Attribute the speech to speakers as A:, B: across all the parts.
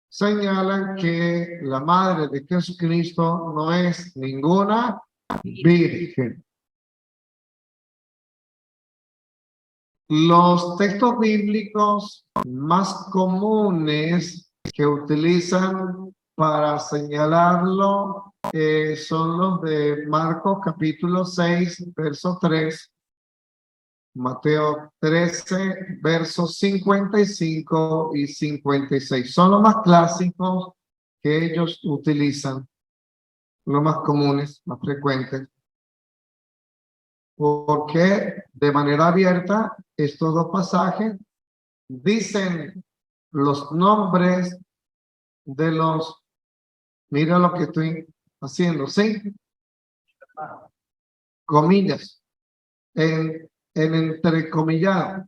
A: señalan que la madre de Jesucristo no es ninguna virgen. Los textos bíblicos más comunes que utilizan para señalarlo son los de Marcos capítulo 6, verso 3, Mateo 13, versos 55 y 56. Son los más clásicos que ellos utilizan, los más comunes, más frecuentes, porque de manera abierta estos dos pasajes dicen los nombres de los, mira lo que estoy haciendo, ¿sí? Comillas, en entrecomillado.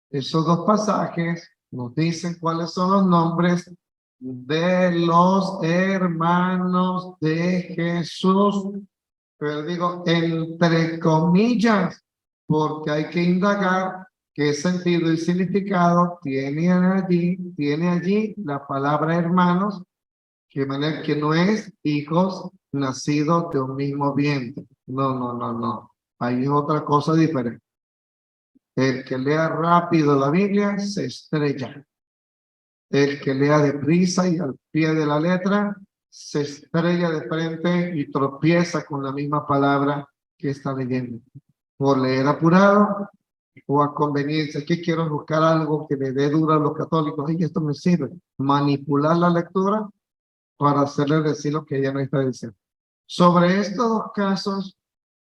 A: Esos dos pasajes nos dicen cuáles son los nombres de los hermanos de Jesús. Pero digo, entre comillas, porque hay que indagar qué sentido y significado tiene allí la palabra hermanos, que manera que no es hijos nacidos de un mismo vientre. No, no, no, no. Ahí es otra cosa diferente. El que lea rápido la Biblia se estrella. El que lea deprisa y al pie de la letra se estrella de frente y tropieza con la misma palabra que está leyendo. Por leer apurado o a conveniencia. ¿Qué quiero? Buscar algo que le dé duro a los católicos. Y esto me sirve. Manipular la lectura para hacerle decir lo que ella no está diciendo. Sobre estos dos casos,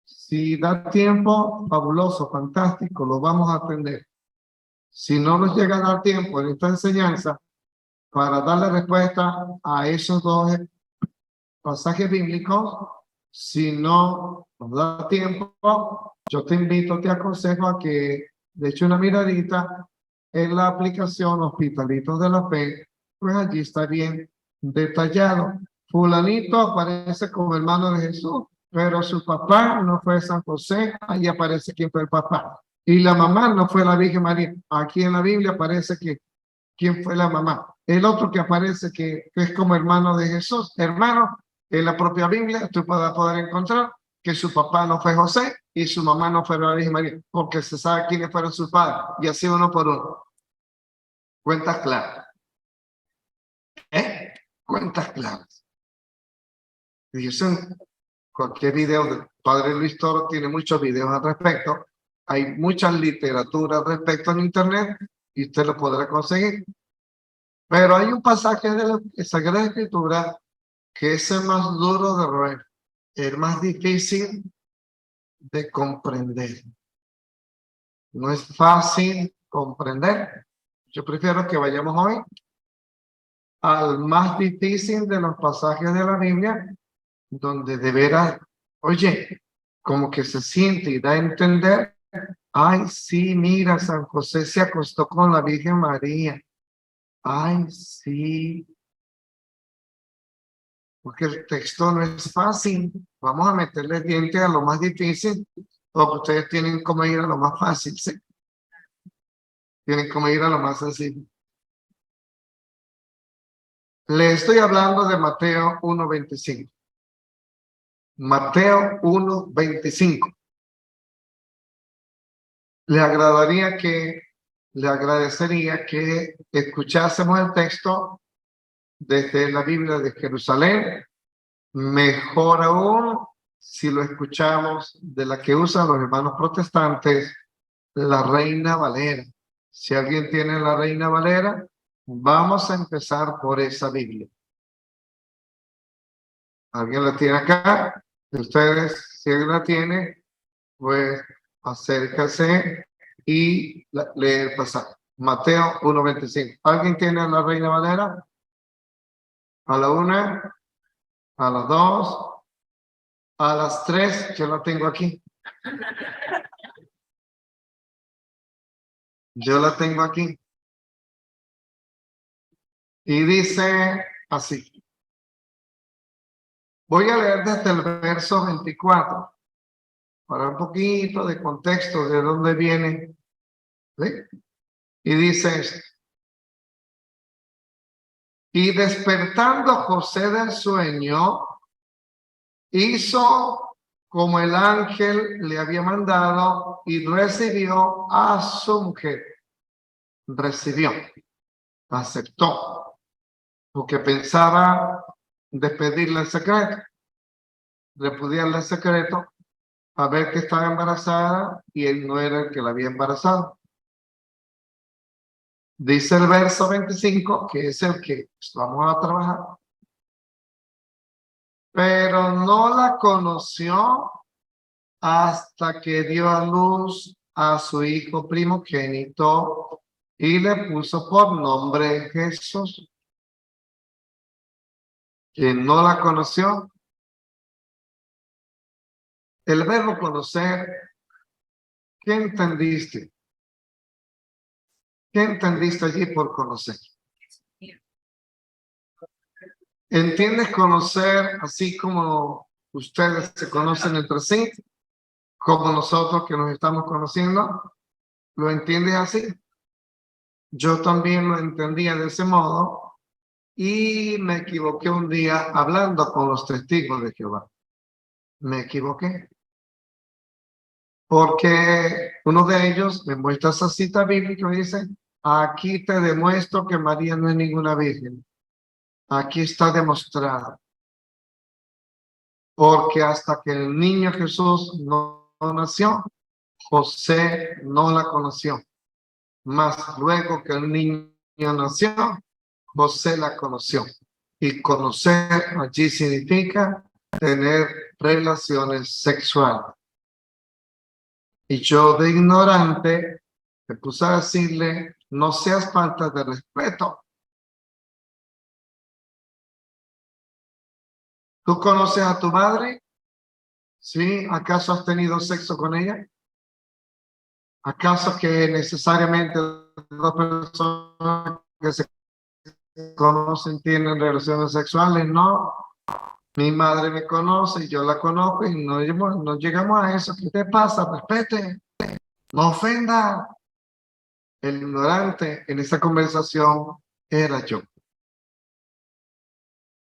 A: si da tiempo, fabuloso, fantástico, lo vamos a aprender. Si no nos llega a dar tiempo en esta enseñanza para darle respuesta a esos dos pasajes bíblicos, si no nos da tiempo, yo te invito, te aconsejo a que le eche una miradita en la aplicación Hospitalitos de la Fe, pues allí está bien detallado. Fulanito aparece como hermano de Jesús, pero su papá no fue San José, ahí aparece quién fue el papá. Y la mamá no fue la Virgen María. Aquí en la Biblia aparece que quién fue la mamá. El otro que aparece que es como hermano de Jesús, hermano, en la propia Biblia tú vas a poder encontrar que su papá no fue José y su mamá no fue la Virgen María, porque se sabe quiénes fueron sus padres, y así uno por uno. Cuentas claras. Cuentas claras. Y eso en cualquier video del padre Luis Toro tiene muchos videos al respecto. Hay mucha literatura al respecto en internet y usted lo podrá conseguir. Pero hay un pasaje de la Sagrada Escritura que es el más duro de roer, el más difícil de comprender. No es fácil comprender. Yo prefiero que vayamos hoy al más difícil de los pasajes de la Biblia, donde de veras, oye, como que se siente y da a entender, ay, sí, mira, San José se acostó con la Virgen María. Ay, sí, porque el texto no es fácil. Vamos a meterle dientes a lo más difícil, porque ustedes tienen como ir a lo más fácil, ¿sí? Tienen como ir a lo más sencillo. Le estoy hablando de Mateo 1:25. Mateo 1:25. Le agradecería que escuchásemos el texto desde la Biblia de Jerusalén. Mejor aún si lo escuchamos de la que usan los hermanos protestantes, la Reina Valera. Si alguien tiene la Reina Valera, vamos a empezar por esa Biblia. ¿Alguien la tiene acá? Ustedes, si alguien la tiene, pues acérquese y lee el pasaje. Mateo 1:25. ¿Alguien tiene la Reina Valera? A la 1, a las 2, a las 3, yo la tengo aquí. Yo la tengo aquí. Y dice así. Voy a leer desde el verso 24 para un poquito de contexto de dónde viene. ¿Sí? Y dice esto. Y despertando José del sueño, hizo como el ángel le había mandado y recibió a su mujer. Recibió, aceptó, porque pensaba despedirle el secreto, repudiarle el secreto, a ver que estaba embarazada y él no era el que la había embarazado. Dice el verso 25, que es el que vamos a trabajar. Pero no la conoció hasta que dio a luz a su hijo primogénito y le puso por nombre Jesús. Quien no la conoció, el verbo conocer, ¿qué entendiste? ¿Qué entendiste allí por conocer? ¿Entiendes conocer así como ustedes se conocen entre sí? Como nosotros que nos estamos conociendo, ¿lo entiendes así? Yo también lo entendía de ese modo y me equivoqué un día hablando con los testigos de Jehová. Me equivoqué. Porque uno de ellos me muestra esa cita bíblica y dice, aquí te demuestro que María no es ninguna virgen. Aquí está demostrado. Porque hasta que el niño Jesús no nació, José no la conoció. Mas luego que el niño nació, José la conoció. Y conocer allí significa tener relaciones sexuales. Y yo de ignorante me puse a decirle, no seas falta de respeto. ¿Tú conoces a tu madre? ¿Sí? ¿Acaso has tenido sexo con ella? ¿Acaso que necesariamente dos personas que se conocen tienen relaciones sexuales? No. Mi madre me conoce y yo la conozco y no llegamos a eso. ¿Qué te pasa? Respete. No ofenda. El ignorante en esa conversación era yo.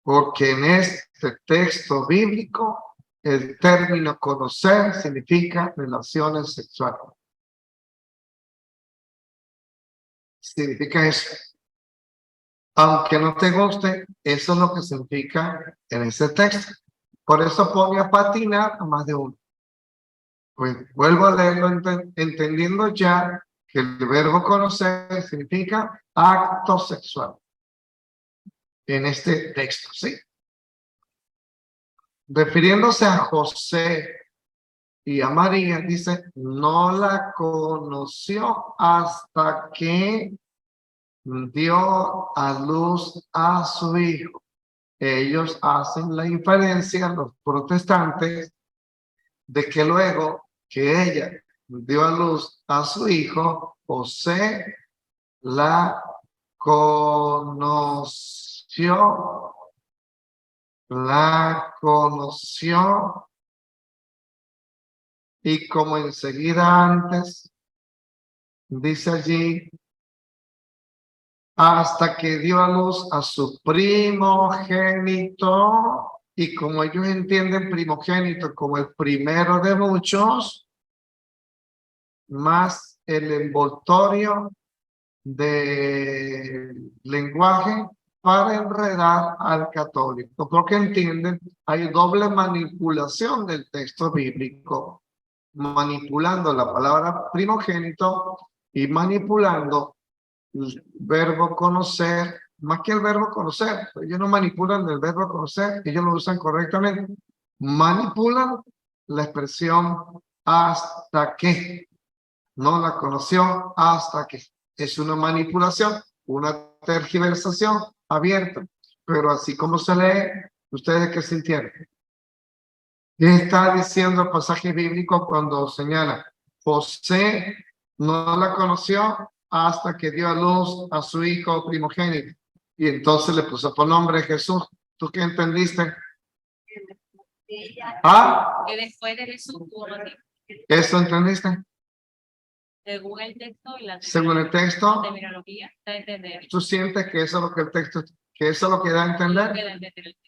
A: Porque en este texto bíblico el término conocer significa relaciones sexuales. Significa eso. Aunque no te guste, eso es lo que significa en ese texto. Por eso pone a patinar a más de uno. Pues vuelvo a leerlo entendiendo ya que el verbo conocer significa acto sexual. En este texto, ¿sí? Refiriéndose a José y a María, dice, no la conoció hasta que dio a luz a su hijo. Ellos hacen la inferencia, los protestantes, de que luego que ella dio a luz a su hijo, José la conoció, y como enseguida antes, dice allí, hasta que dio a luz a su primogénito, y como ellos entienden primogénito como el primero de muchos, más el envoltorio de lenguaje para enredar al católico, porque entienden, hay doble manipulación del texto bíblico, manipulando la palabra primogénito y manipulando el verbo conocer, más que el verbo conocer, ellos no manipulan el verbo conocer, ellos lo usan correctamente, manipulan la expresión hasta que, no la conoció hasta que, es una manipulación, una tergiversación abierta, pero así como se lee, ustedes qué sintieron. ¿Qué está diciendo el pasaje bíblico cuando señala, José no la conoció hasta que dio a luz a su hijo primogénito? Y entonces le puso por nombre Jesús. ¿Tú qué entendiste? ¿Ah?
B: Que después de Jesús tuvo nombre.
A: ¿Eso entendiste?
B: Según el texto y la
A: Según el texto,
B: terminología, está a entender.
A: ¿tú sientes que eso es lo que el texto que eso es lo que da a entender.
B: queda en el-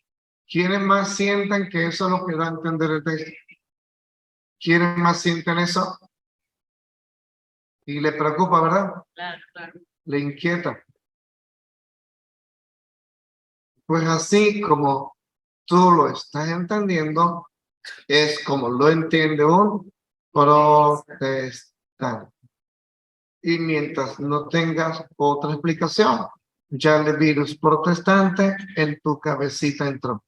A: ¿Quiénes más sienten que eso es lo que da a entender el texto? ¿Quiénes más sienten eso? Y le preocupa, ¿verdad?
B: Claro, claro.
A: Le inquieta. Pues así como tú lo estás entendiendo, es como lo entiende un protestante. Y mientras no tengas otra explicación, ya el virus protestante en tu cabecita entró.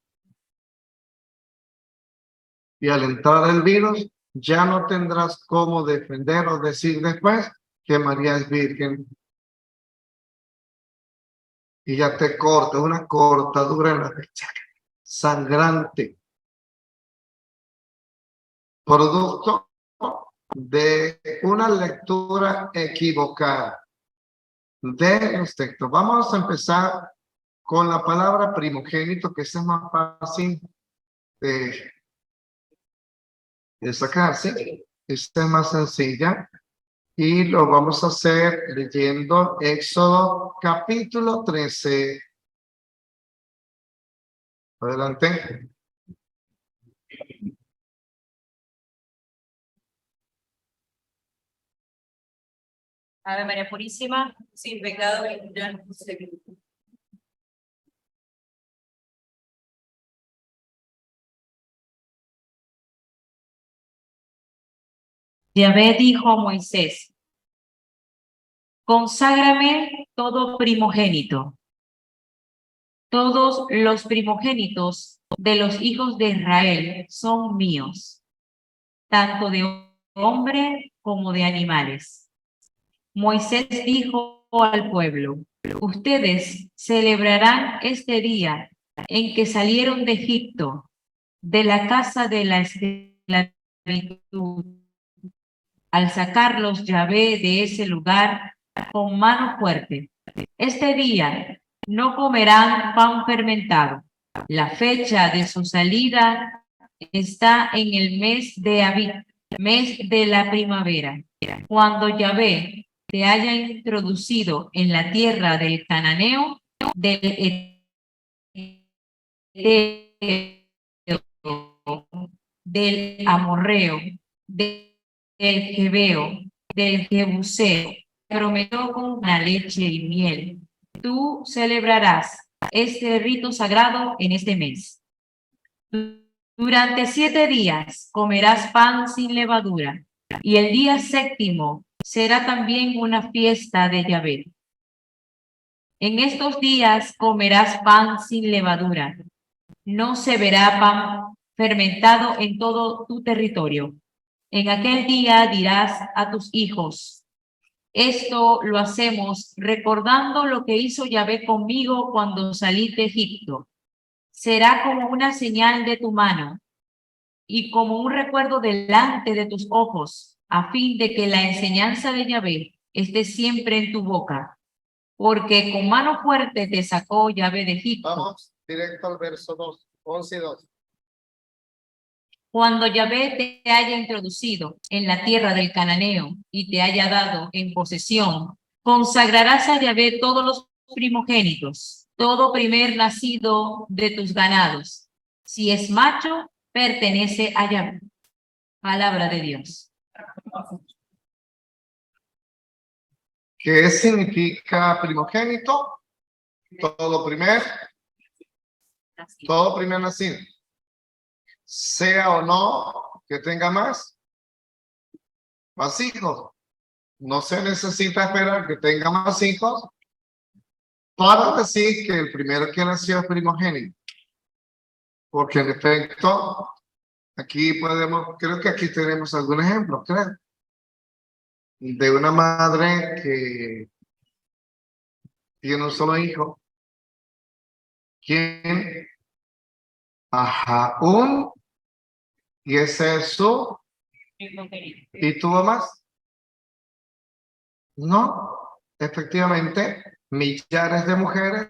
A: Y al entrar el virus, ya no tendrás cómo defender o decir después que María es virgen. Y ya te corta, una cortadura en la fecha, sangrante, producto de una lectura equivocada de los textos. Vamos a empezar con la palabra primogénito, que esa es más fácil de, de sacar, ¿sí? Esta es más sencilla. Y lo vamos a hacer leyendo Éxodo capítulo 13. Adelante.
B: Ave María Purísima, sin pecado original concebido. Yahvé dijo a Moisés: conságrame todo primogénito. Todos los primogénitos de los hijos de Israel son míos, tanto de hombre como de animales. Moisés dijo al pueblo: ustedes celebrarán este día en que salieron de Egipto, de la casa de la esclavitud, al sacarlos Yahvé de ese lugar con mano fuerte. Este día no comerán pan fermentado. La fecha de su salida está en el mes de Abib, mes de la primavera, cuando Yahvé te haya introducido en la tierra del cananeo, del del amorreo, del jebeo, del jebuseo, prometió con la leche y miel. Tú celebrarás este rito sagrado en este mes. Durante 7 días comerás pan sin levadura, y el día séptimo será también una fiesta de Yahvé. En estos días comerás pan sin levadura. No se verá pan fermentado en todo tu territorio. En aquel día dirás a tus hijos: esto lo hacemos recordando lo que hizo Yahvé conmigo cuando salí de Egipto. Será como una señal de tu mano y como un recuerdo delante de tus ojos, a fin de que la enseñanza de Yahvé esté siempre en tu boca. Porque con mano fuerte te sacó Yahvé de Egipto.
A: Vamos directo al verso 2, 11 y 2.
B: Cuando Yahvé te haya introducido en la tierra del cananeo y te haya dado en posesión, consagrarás a Yahvé todos los primogénitos, todo primer nacido de tus ganados. Si es macho, pertenece a Yahvé. Palabra de Dios.
A: ¿Qué significa primogénito? Todo primer nacido. Sea o no que tenga más hijos. No se necesita esperar que tenga más hijos para decir que el primero que nació es primogénito. Porque en efecto, aquí creo que aquí tenemos algún ejemplo, creo, de una madre que tiene un solo hijo. ¿Quién? Ajá, y ese es su, ¿y tuvo más? No, efectivamente, millares de mujeres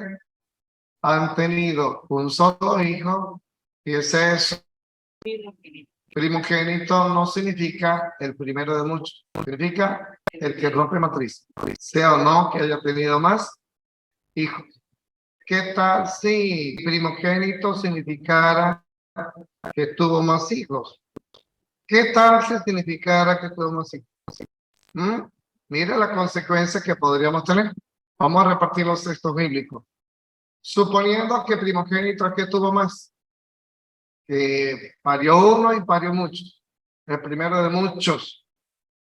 A: han tenido un solo hijo y ese es primogénito. No significa el primero de muchos, significa el que rompe matriz, sea o no que haya tenido más hijos. ¿Qué tal si primogénito significara que tuvo más hijos? ¿Qué tal si significara que tuvo más hijos? Mira la consecuencia que podríamos tener. Vamos a repartir los textos bíblicos. Suponiendo que primogénito es que tuvo más, que parió uno y parió muchos, el primero de muchos,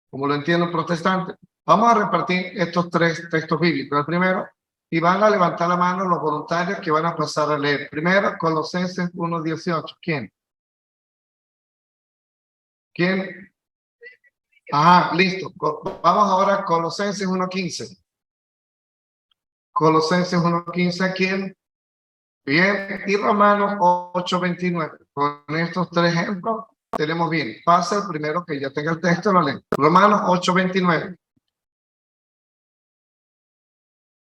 A: como lo entiendo protestante. Vamos a repartir estos tres textos bíblicos. El primero, y van a levantar la mano los voluntarios que van a pasar a leer. Primero, Colosenses 1:18. ¿Quién? ¿Quién? Ajá, listo. Vamos ahora a Colosenses 1:15. Colosenses 1:15, ¿quién? Bien, y Romanos 8:29. Con estos tres ejemplos tenemos bien. Pasa el primero que ya tenga el texto, lo leen. Romanos 8:29.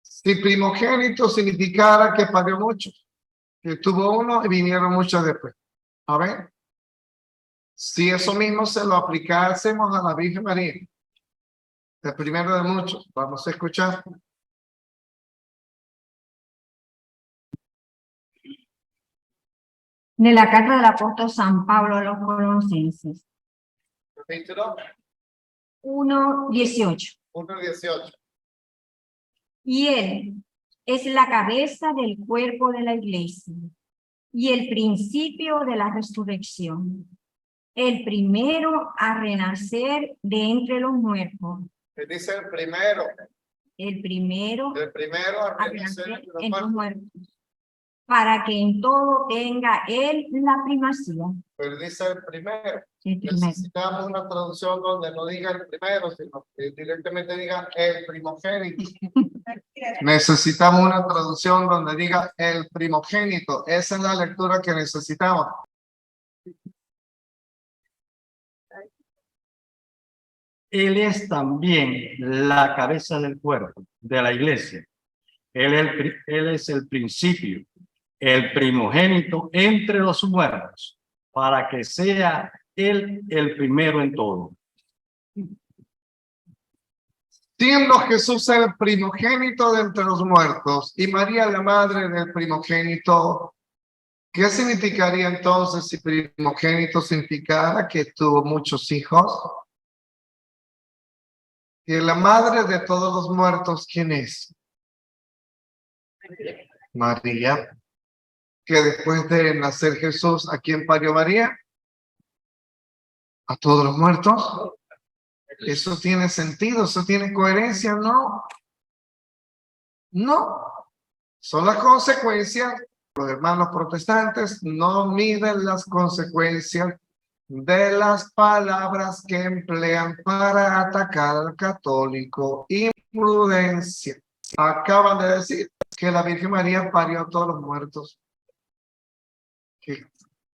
A: Si primogénito significara que parió mucho, que tuvo uno y vinieron muchos después. A ver, si eso mismo se lo aplicásemos a la Virgen María, el primero de muchos, vamos a escuchar.
C: De la carta del apóstol San Pablo a los Colosenses, 1:18.
A: 1:18.
C: Y él es la cabeza del cuerpo de la iglesia y el principio de la resurrección, el primero a renacer de entre los muertos.
A: Dice el primero
C: A renacer entre los muertos, para que en todo tenga él la primacía.
A: Pero dice el primero.
C: El primero.
A: Necesitamos una traducción donde no diga el primero, sino que directamente diga el primogénito. Necesitamos una traducción donde diga el primogénito. Esa es la lectura que necesitamos.
D: Él es también la cabeza del cuerpo, de la iglesia. Él es el principio, el primogénito entre los muertos, para que sea él el primero en todo.
A: Siendo Jesús el primogénito de entre los muertos y María la madre del primogénito, ¿qué significaría entonces si primogénito significara que tuvo muchos hijos? Que la madre de todos los muertos, ¿quién es? María. Que después de nacer Jesús, ¿a quién parió María? ¿A todos los muertos? ¿Eso tiene sentido? ¿Eso tiene coherencia? No. No. Son las consecuencias. Los hermanos protestantes no miden las consecuencias de las palabras que emplean para atacar al católico. Imprudencia. Acaban de decir que la Virgen María parió a todos los muertos.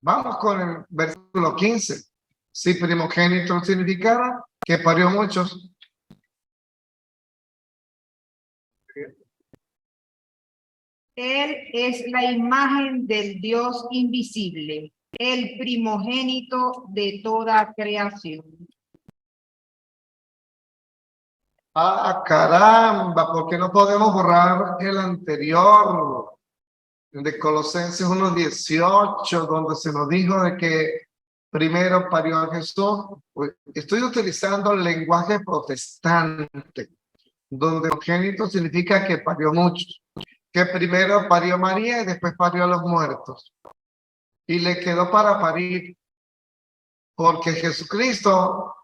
A: Vamos con el versículo 15. Si primogénito significara que parió muchos.
C: Él es la imagen del Dios invisible, el primogénito de toda creación.
A: Ah, caramba, ¿por qué no podemos borrar el anterior de Colosenses 1:18, donde se nos dijo de que primero parió a Jesús? Pues estoy utilizando el lenguaje protestante, donde primogénito significa que parió muchos, que primero parió María y después parió a los muertos. Y le quedó para parir, porque Jesucristo,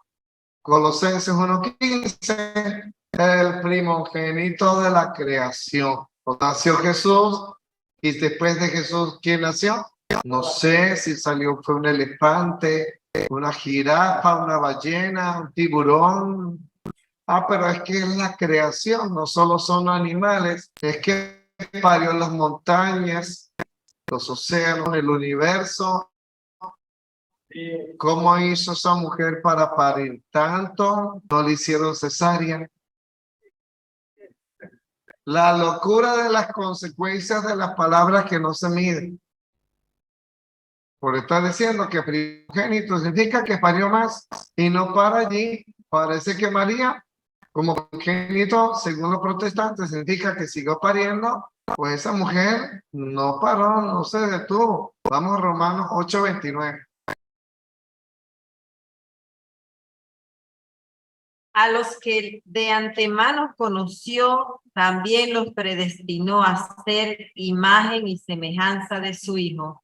A: Colosenses 1:15, el primogénito de la creación. Nació Jesús y después de Jesús, ¿quién nació? No sé si salió, fue un elefante, una jirafa, una ballena, un tiburón. Ah, pero es que es la creación, no solo son animales, es que parió las montañas, los océanos, el universo. ¿Cómo hizo esa mujer para parir tanto? No le hicieron cesárea. La locura de las consecuencias de las palabras que no se miden. Por estar diciendo que primogénito significa que parió más y no para allí. Parece que María, como primogénito, según los protestantes, significa que siguió pariendo pues esa mujer no paró, no se detuvo. Vamos a Romanos 8:29.
E: A los que de antemano conoció, también los predestinó a ser imagen y semejanza de su Hijo,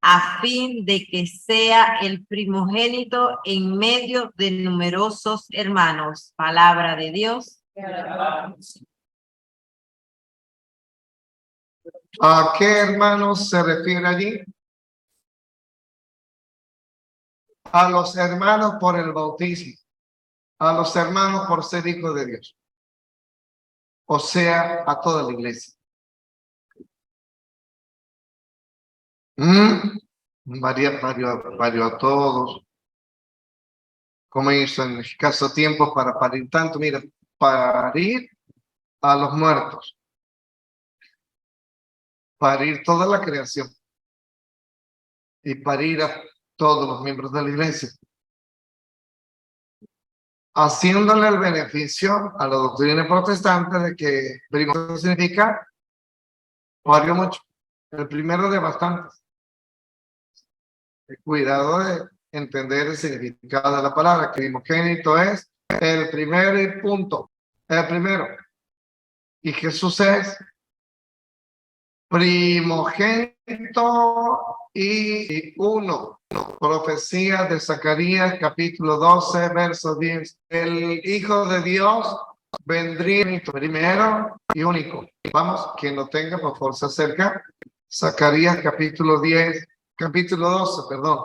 E: a fin de que sea el primogénito en medio de numerosos hermanos. Palabra de Dios.
A: ¿A qué hermanos se refiere allí? A los hermanos por el bautismo, a los hermanos por ser hijos de Dios, o sea, a toda la iglesia. Varió a todos. Como hizo en escaso tiempo para parir tanto, mira, parir a los muertos, parir toda la creación y parir a todos los miembros de la iglesia, haciéndole el beneficio a la doctrina protestante de que primero significa parió mucho, el primero de bastantes. Cuidado de entender el significado de la palabra. Primogénito es el primero y punto, el primero. Y Jesús es primogénito y uno. Profecía de Zacarías, capítulo 12, verso 10. El Hijo de Dios vendría primero y único. Vamos, quien lo tenga, por favor, se acerca. Zacarías, capítulo 10, capítulo 12, perdón,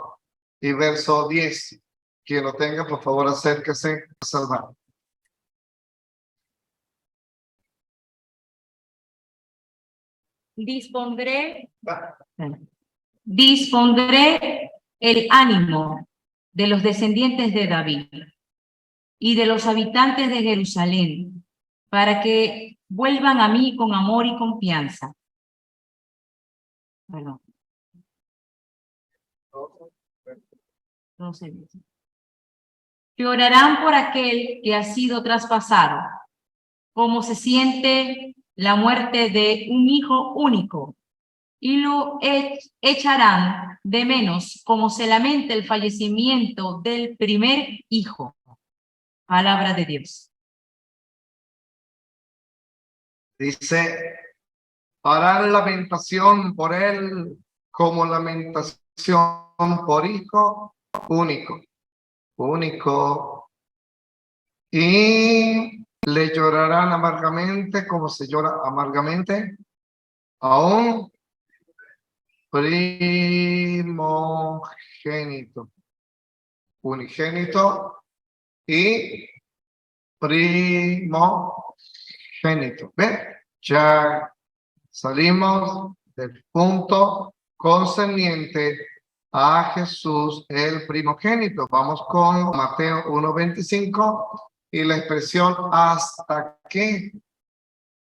A: y verso 10. Quien lo tenga, por favor, acérquese a salvar.
B: Dispondré el ánimo de los descendientes de David y de los habitantes de Jerusalén para que vuelvan a mí con amor y confianza. Perdón. No sé. Llorarán por aquel que ha sido traspasado, como se siente la muerte de un hijo único, y lo echarán de menos como se lamenta el fallecimiento del primer hijo. Palabra de Dios.
A: Dice, harán lamentación por él como lamentación por hijo único, y le llorarán amargamente como se llora amargamente a un primogénito, unigénito y primogénito. ¿Ven? Ya salimos del punto concerniente a Jesús el primogénito. Vamos con Mateo 1:25 y la expresión hasta que.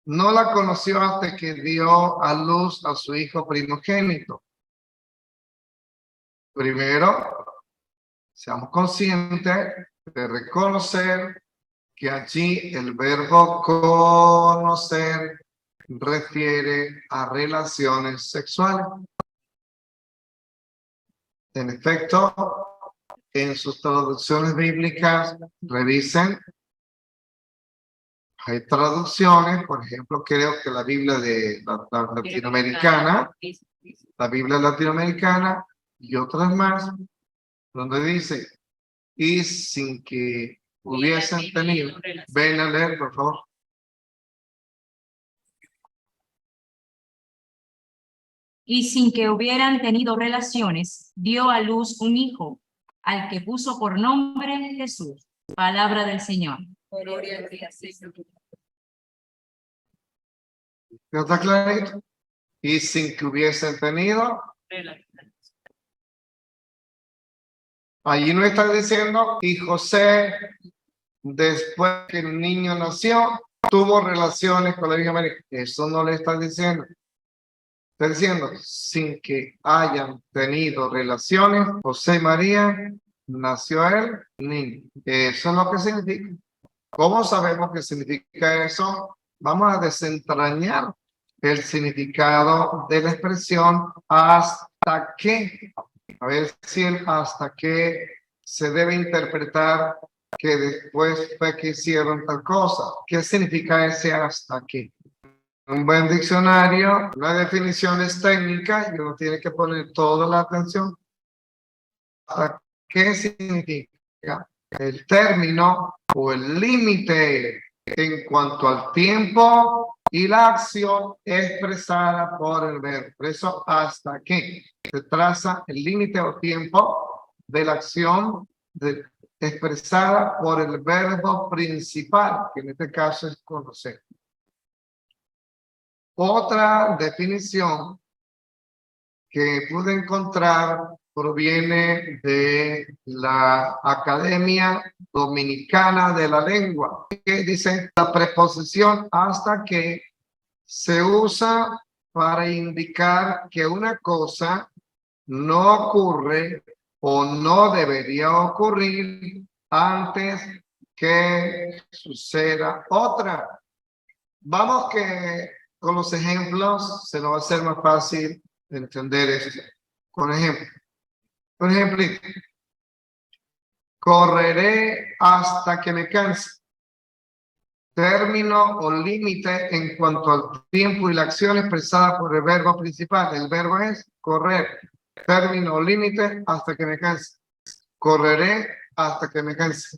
A: No la conoció hasta que dio a luz a su hijo primogénito. Primero, seamos conscientes de reconocer que allí el verbo conocer refiere a relaciones sexuales. En efecto, en sus traducciones bíblicas, revisen. Hay traducciones, por ejemplo, creo que la Biblia de latinoamericana, la Biblia latinoamericana y otras más, donde dice, y sin que hubiesen tenido, ven a leer, por favor.
B: Y sin que hubieran tenido relaciones, dio a luz un hijo, al que puso por nombre Jesús. Palabra del Señor.
A: ¿No está clarito? Y sin que hubiesen tenido. Allí no está diciendo, y José, después que el niño nació, tuvo relaciones con la Virgen María. Eso no le está diciendo. Está diciendo, sin que hayan tenido relaciones, José y María, nació el niño. Eso es lo que significa. ¿Cómo sabemos qué significa eso? Vamos a desentrañar el significado de la expresión hasta que. A ver si el hasta que se debe interpretar que después fue que hicieron tal cosa. ¿Qué significa ese hasta que? Un buen diccionario, una definición es técnica y uno tiene que poner toda la atención. ¿Hasta qué significa? El término o el límite en cuanto al tiempo y la acción expresada por el verbo. Por eso, hasta que se traza el límite o tiempo de la acción expresada por el verbo principal, que en este caso es conocer. Otra definición que pude encontrar proviene de la Academia Dominicana de la Lengua, que dice la preposición hasta que se usa para indicar que una cosa no ocurre o no debería ocurrir antes que suceda otra. Vamos que con los ejemplos se nos va a hacer más fácil entender esto. Por ejemplo, correré hasta que me canse. Término o límite en cuanto al tiempo y la acción expresada por el verbo principal. El verbo es correr. Término o límite hasta que me canse. Correré hasta que me canse.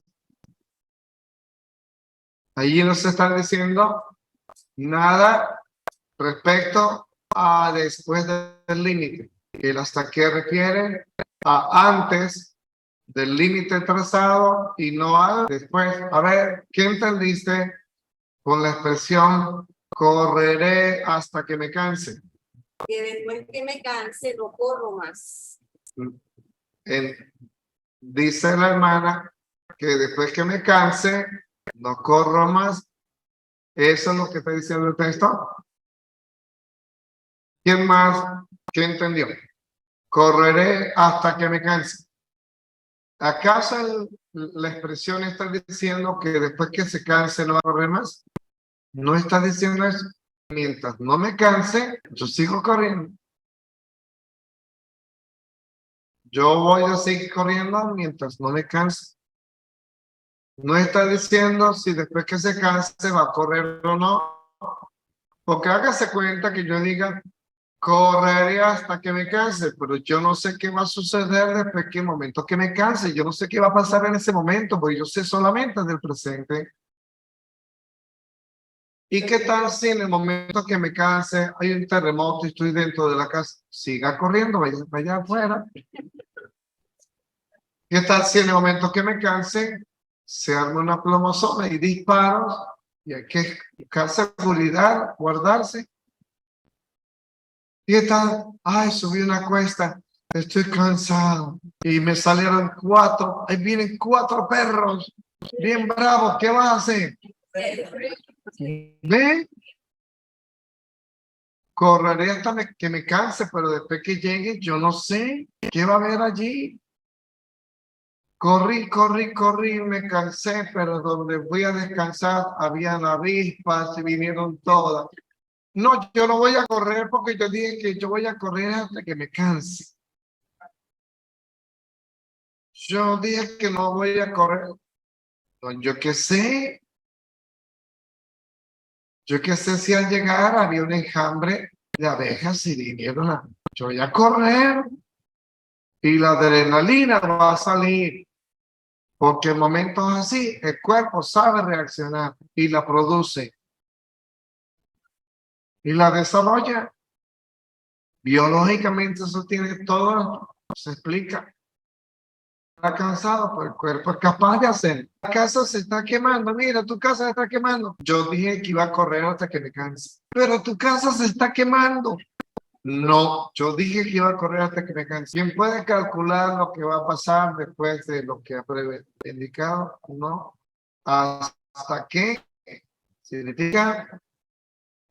A: Allí no se está diciendo nada respecto a después del límite. El hasta que refiere a antes del límite trazado y no a después. A ver, ¿qué entendiste con la expresión correré hasta que me canse?
F: Que después que me canse no corro más.
A: Dice la hermana que después que me canse no corro más. ¿Eso es lo que está diciendo el texto? ¿Quién más? ¿Qué entendió? Correré hasta que me canse. ¿Acaso la expresión está diciendo que después que se canse no va a correr más? No está diciendo eso. Mientras no me canse, yo sigo corriendo. Yo voy a seguir corriendo mientras no me canse. No está diciendo si después que se canse va a correr o no. Porque hágase cuenta que yo diga, correré hasta que me canse, pero yo no sé qué va a suceder después que el momento que me canse. Yo no sé qué va a pasar en ese momento, porque yo sé solamente del presente. ¿Y qué tal si en el momento que me canse hay un terremoto y estoy dentro de la casa? Siga corriendo, vaya afuera. ¿Qué tal si en el momento que me canse se arma una plomazón y disparos y hay que buscar seguridad, guardarse? ¿Qué tal? Ay, subí una cuesta, estoy cansado y me salieron 4, ahí vienen 4 perros, bien bravos, ¿qué vas a hacer? ¿Ve? Correré hasta que me canse, pero después que llegue, yo no sé qué va a haber allí. Corrí, me cansé, pero donde fui a descansar habían avispas y vinieron todas. No, yo no voy a correr porque yo dije que yo voy a correr hasta que me canse. Yo dije que no voy a correr. No, yo qué sé. Yo qué sé si al llegar había un enjambre de abejas y vinieron a... Yo voy a correr y la adrenalina va a salir. Porque en momentos así el cuerpo sabe reaccionar y la produce. Y la desarrolla. Biológicamente eso tiene todo, se explica. Está cansado, pero el cuerpo es capaz de hacer. La casa se está quemando, mira, tu casa se está quemando. Yo dije que iba a correr hasta que me canse. Pero tu casa se está quemando. No, yo dije que iba a correr hasta que me canse. ¿Quién puede calcular lo que va a pasar después de lo que ha indicado? No. ¿Hasta qué? Significa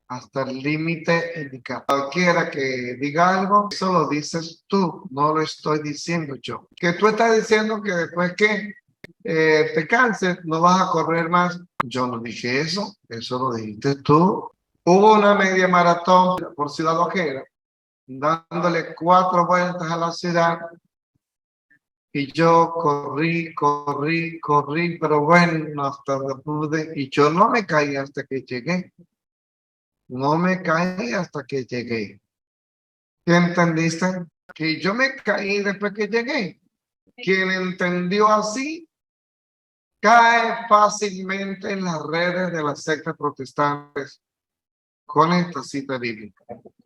A: hasta el límite indicado. Cualquiera que diga algo, eso lo dices tú, no lo estoy diciendo yo. Que tú estás diciendo que después que te canses, no vas a correr más. Yo no dije eso, eso lo dijiste tú. Hubo una media maratón por Ciudad Ojeda, dándole 4 vueltas a la ciudad. Y yo corrí, pero bueno, hasta donde pude. Y yo no me caí hasta que llegué. No me caí hasta que llegué. ¿Qué entendiste? Que yo me caí después que llegué. Quien entendió así, cae fácilmente en las redes de las sectas protestantes con esta cita bíblica.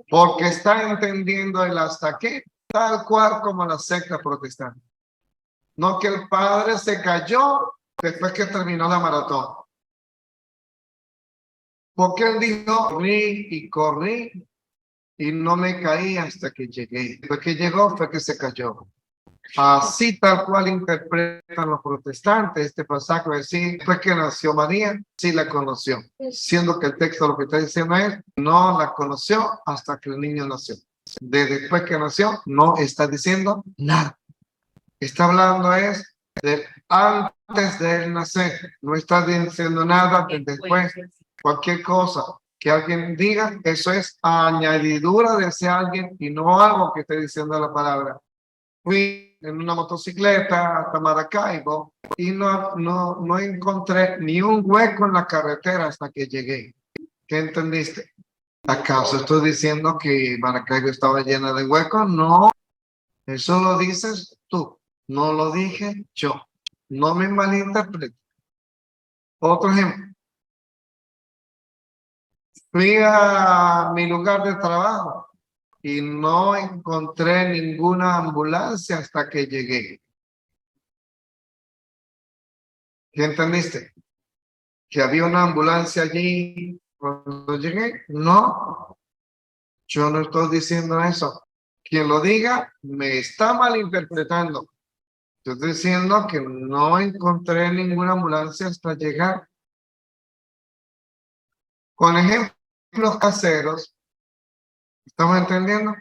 A: Porque está entendiendo el hasta qué, tal cual como la secta protestante. No que el padre se cayó después que terminó la maratón. Porque él dijo, corrí y no me caí hasta que llegué. Después que llegó fue que se cayó. Así tal cual interpretan los protestantes este pasaje, decir, después que nació María, sí la conoció. Siendo que el texto lo que está diciendo es, no la conoció hasta que el niño nació. Después que nació, no está diciendo nada. Está hablando es de antes de él nacer. No está diciendo nada de después. Cualquier cosa que alguien diga, eso es añadidura de ese alguien y no algo que esté diciendo la palabra. Fui en una motocicleta hasta Maracaibo y no encontré ni un hueco en la carretera hasta que llegué. ¿Qué entendiste? ¿Acaso estoy diciendo que Maracaibo estaba llena de huecos? No, eso lo dices tú. No lo dije yo. No me malinterprete. Otro ejemplo. Fui a mi lugar de trabajo y no encontré ninguna ambulancia hasta que llegué. ¿Qué entendiste? ¿Que había una ambulancia allí cuando llegué? No, yo no estoy diciendo eso. Quien lo diga me está malinterpretando. Yo estoy diciendo que no encontré ninguna ambulancia hasta llegar. Con ejemplos caseros, ¿estamos entendiendo?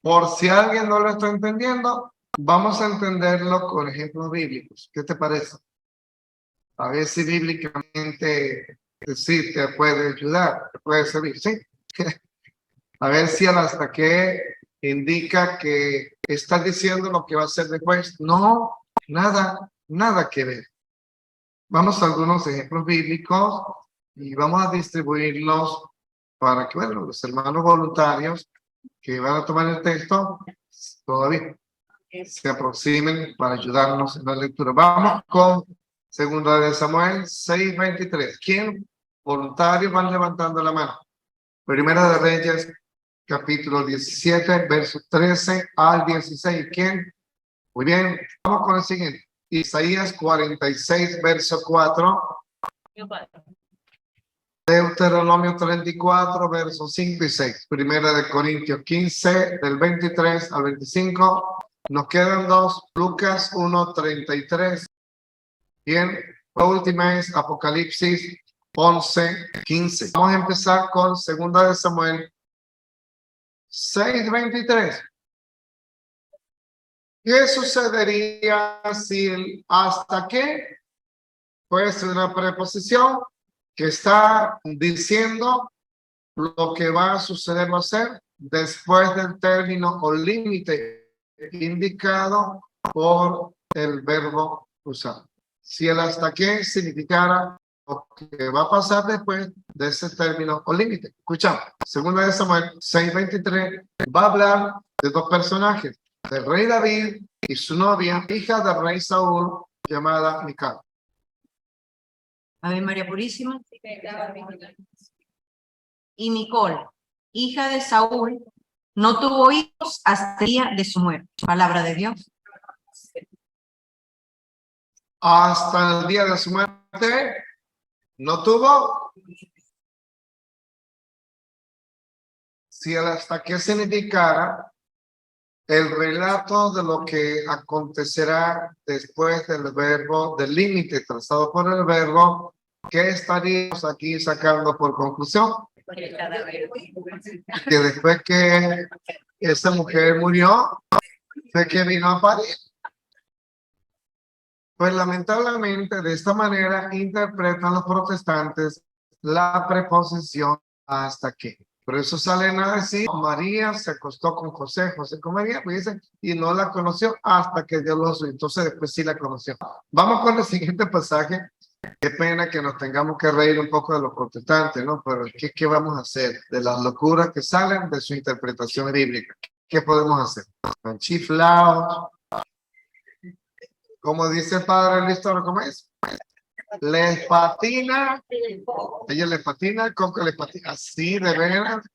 A: Por si alguien no lo está entendiendo, vamos a entenderlo con ejemplos bíblicos. ¿Qué te parece? A ver si bíblicamente sí te puede ayudar, te puede servir, ¿sí? A ver si el hasta qué indica que está diciendo lo que va a hacer después. No, nada que ver. Vamos a algunos ejemplos bíblicos y vamos a distribuirlos para que, bueno, los hermanos voluntarios que van a tomar el texto todavía se aproximen para ayudarnos en la lectura. Vamos con Segunda de Samuel 6:23. ¿Quién? Voluntarios van levantando la mano. Primera de Reyes, capítulo 17, versos 13 al 16. ¿Quién? Muy bien, vamos con el siguiente. Isaías 46, verso 4. Deuteronomio 34, versos 5 y 6. Primera de Corintios 15, del 23 al 25. Nos quedan dos. Lucas 1, 33. Bien, la última es Apocalipsis 11, 15. Vamos a empezar con Segunda de Samuel 6, 23. ¿Qué sucedería si el hasta qué fuese una preposición que está diciendo lo que va a suceder o hacer después del término o límite indicado por el verbo usado? Si el hasta qué significara lo que va a pasar después de ese término o límite. Escuchamos, Segunda de Samuel 6:23 va a hablar de dos personajes, del rey David y su novia, hija del rey Saúl, llamada Mical.
B: Ave María Purísima. Y Micol, hija de Saúl, no tuvo hijos hasta el día de su muerte. Palabra de Dios.
A: Hasta el día de su muerte no tuvo. Si el hasta qué significara el relato de lo que acontecerá después del verbo, del límite trazado por el verbo, ¿qué estaríamos aquí sacando por conclusión? Que después que esa mujer murió, fue que vino a parir. Pues lamentablemente de esta manera interpretan los protestantes la preposición hasta que. Por eso salen a decir, María se acostó con José, José con María, pues dicen, y no la conoció hasta que Dios lo hizo. Entonces después sí la conoció. Vamos con el siguiente pasaje. Qué pena que nos tengamos que reír un poco de los protestantes, ¿no? Pero ¿qué vamos a hacer? De las locuras que salen de su interpretación bíblica. ¿Qué podemos hacer? Están chiflados. Como dice el padre Luis Toro, ¿cómo es? Les patina. Ella les patina, el coco les patina. Así, de veras.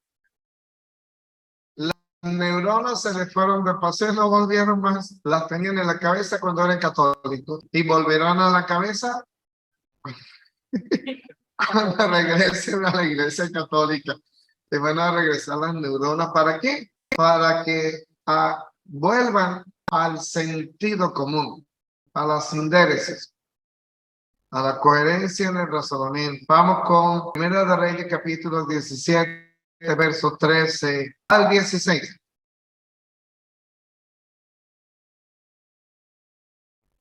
A: Las neuronas se les fueron de paseo, no volvieron más. Las tenían en la cabeza cuando eran católicos. Y volverán a la cabeza cuando regresen a la iglesia católica. Te van a regresar las neuronas. ¿Para qué? Para que vuelvan al sentido común, a la sindéresis, a la coherencia en el razonamiento. Vamos con Primera de Reyes, capítulo 17, versos 13 al 16.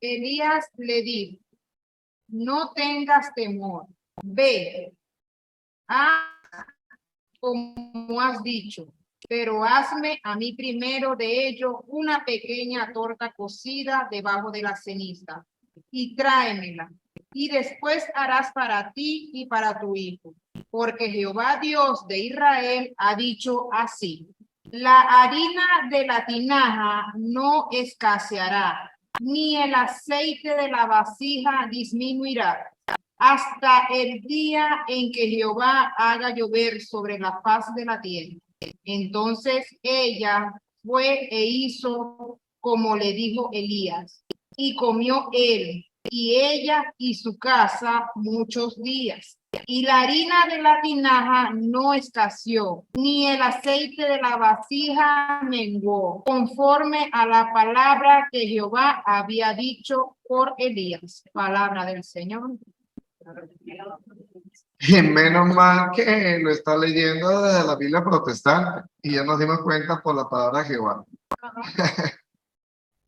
G: Elías le dijo: no tengas temor, ve, haz como has dicho, pero hazme a mí primero de ello una pequeña torta cocida debajo de la ceniza y tráemela, y después harás para ti y para tu hijo, porque Jehová Dios de Israel ha dicho así: la harina de la tinaja no escaseará, ni el aceite de la vasija disminuirá, hasta el día en que Jehová haga llover sobre la faz de la tierra. Entonces ella fue e hizo como le dijo Elías, y comió él y ella y su casa muchos días. Y la harina de la tinaja no escaseó, ni el aceite de la vasija menguó, conforme a la palabra que Jehová había dicho por Elías. Palabra del Señor.
A: Y menos mal que lo está leyendo desde la Biblia protestante. Y ya nos dimos cuenta por la palabra Jehová.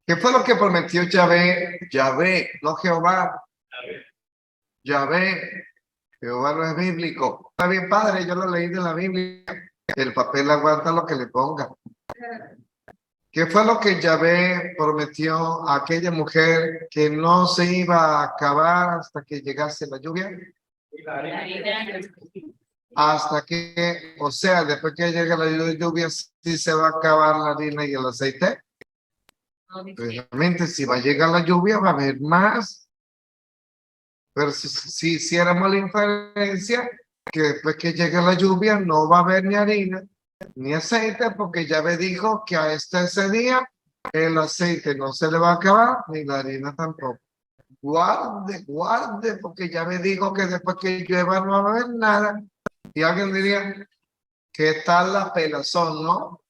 A: ¿Qué fue lo que prometió Yahvé? Yahvé, no Jehová. Yahvé. Jehová no es bíblico. Está bien, padre, yo lo leí de la Biblia. El papel aguanta lo que le ponga. ¿Qué fue lo que Yahvé prometió a aquella mujer que no se iba a acabar hasta que llegase la lluvia? Hasta que, o sea, después que llegue la lluvia, sí se va a acabar la harina y el aceite. Realmente, si va a llegar la lluvia, va a haber más. Pero si hiciéramos la inferencia, que después que llegue la lluvia, no va a haber ni harina ni aceite, porque ya me dijo que a ese día el aceite no se le va a acabar, ni la harina tampoco. Guarde, porque ya me dijo que después que llueva no va a haber nada. Y alguien diría, ¿qué tal la pelazón, no?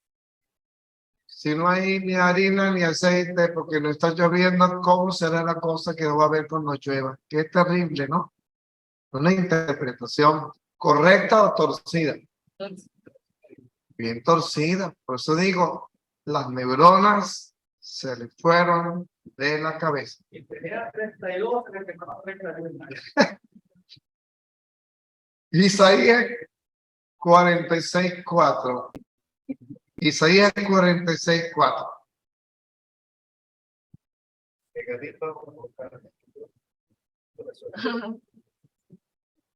A: Si no hay ni harina ni aceite porque no está lloviendo, ¿cómo será la cosa que va a haber cuando llueva? Qué terrible, ¿no? Una interpretación correcta o torcida. Bien torcida. Por eso digo, las neuronas se le fueron de la cabeza. Isaías 46:4. Isaías 46:4.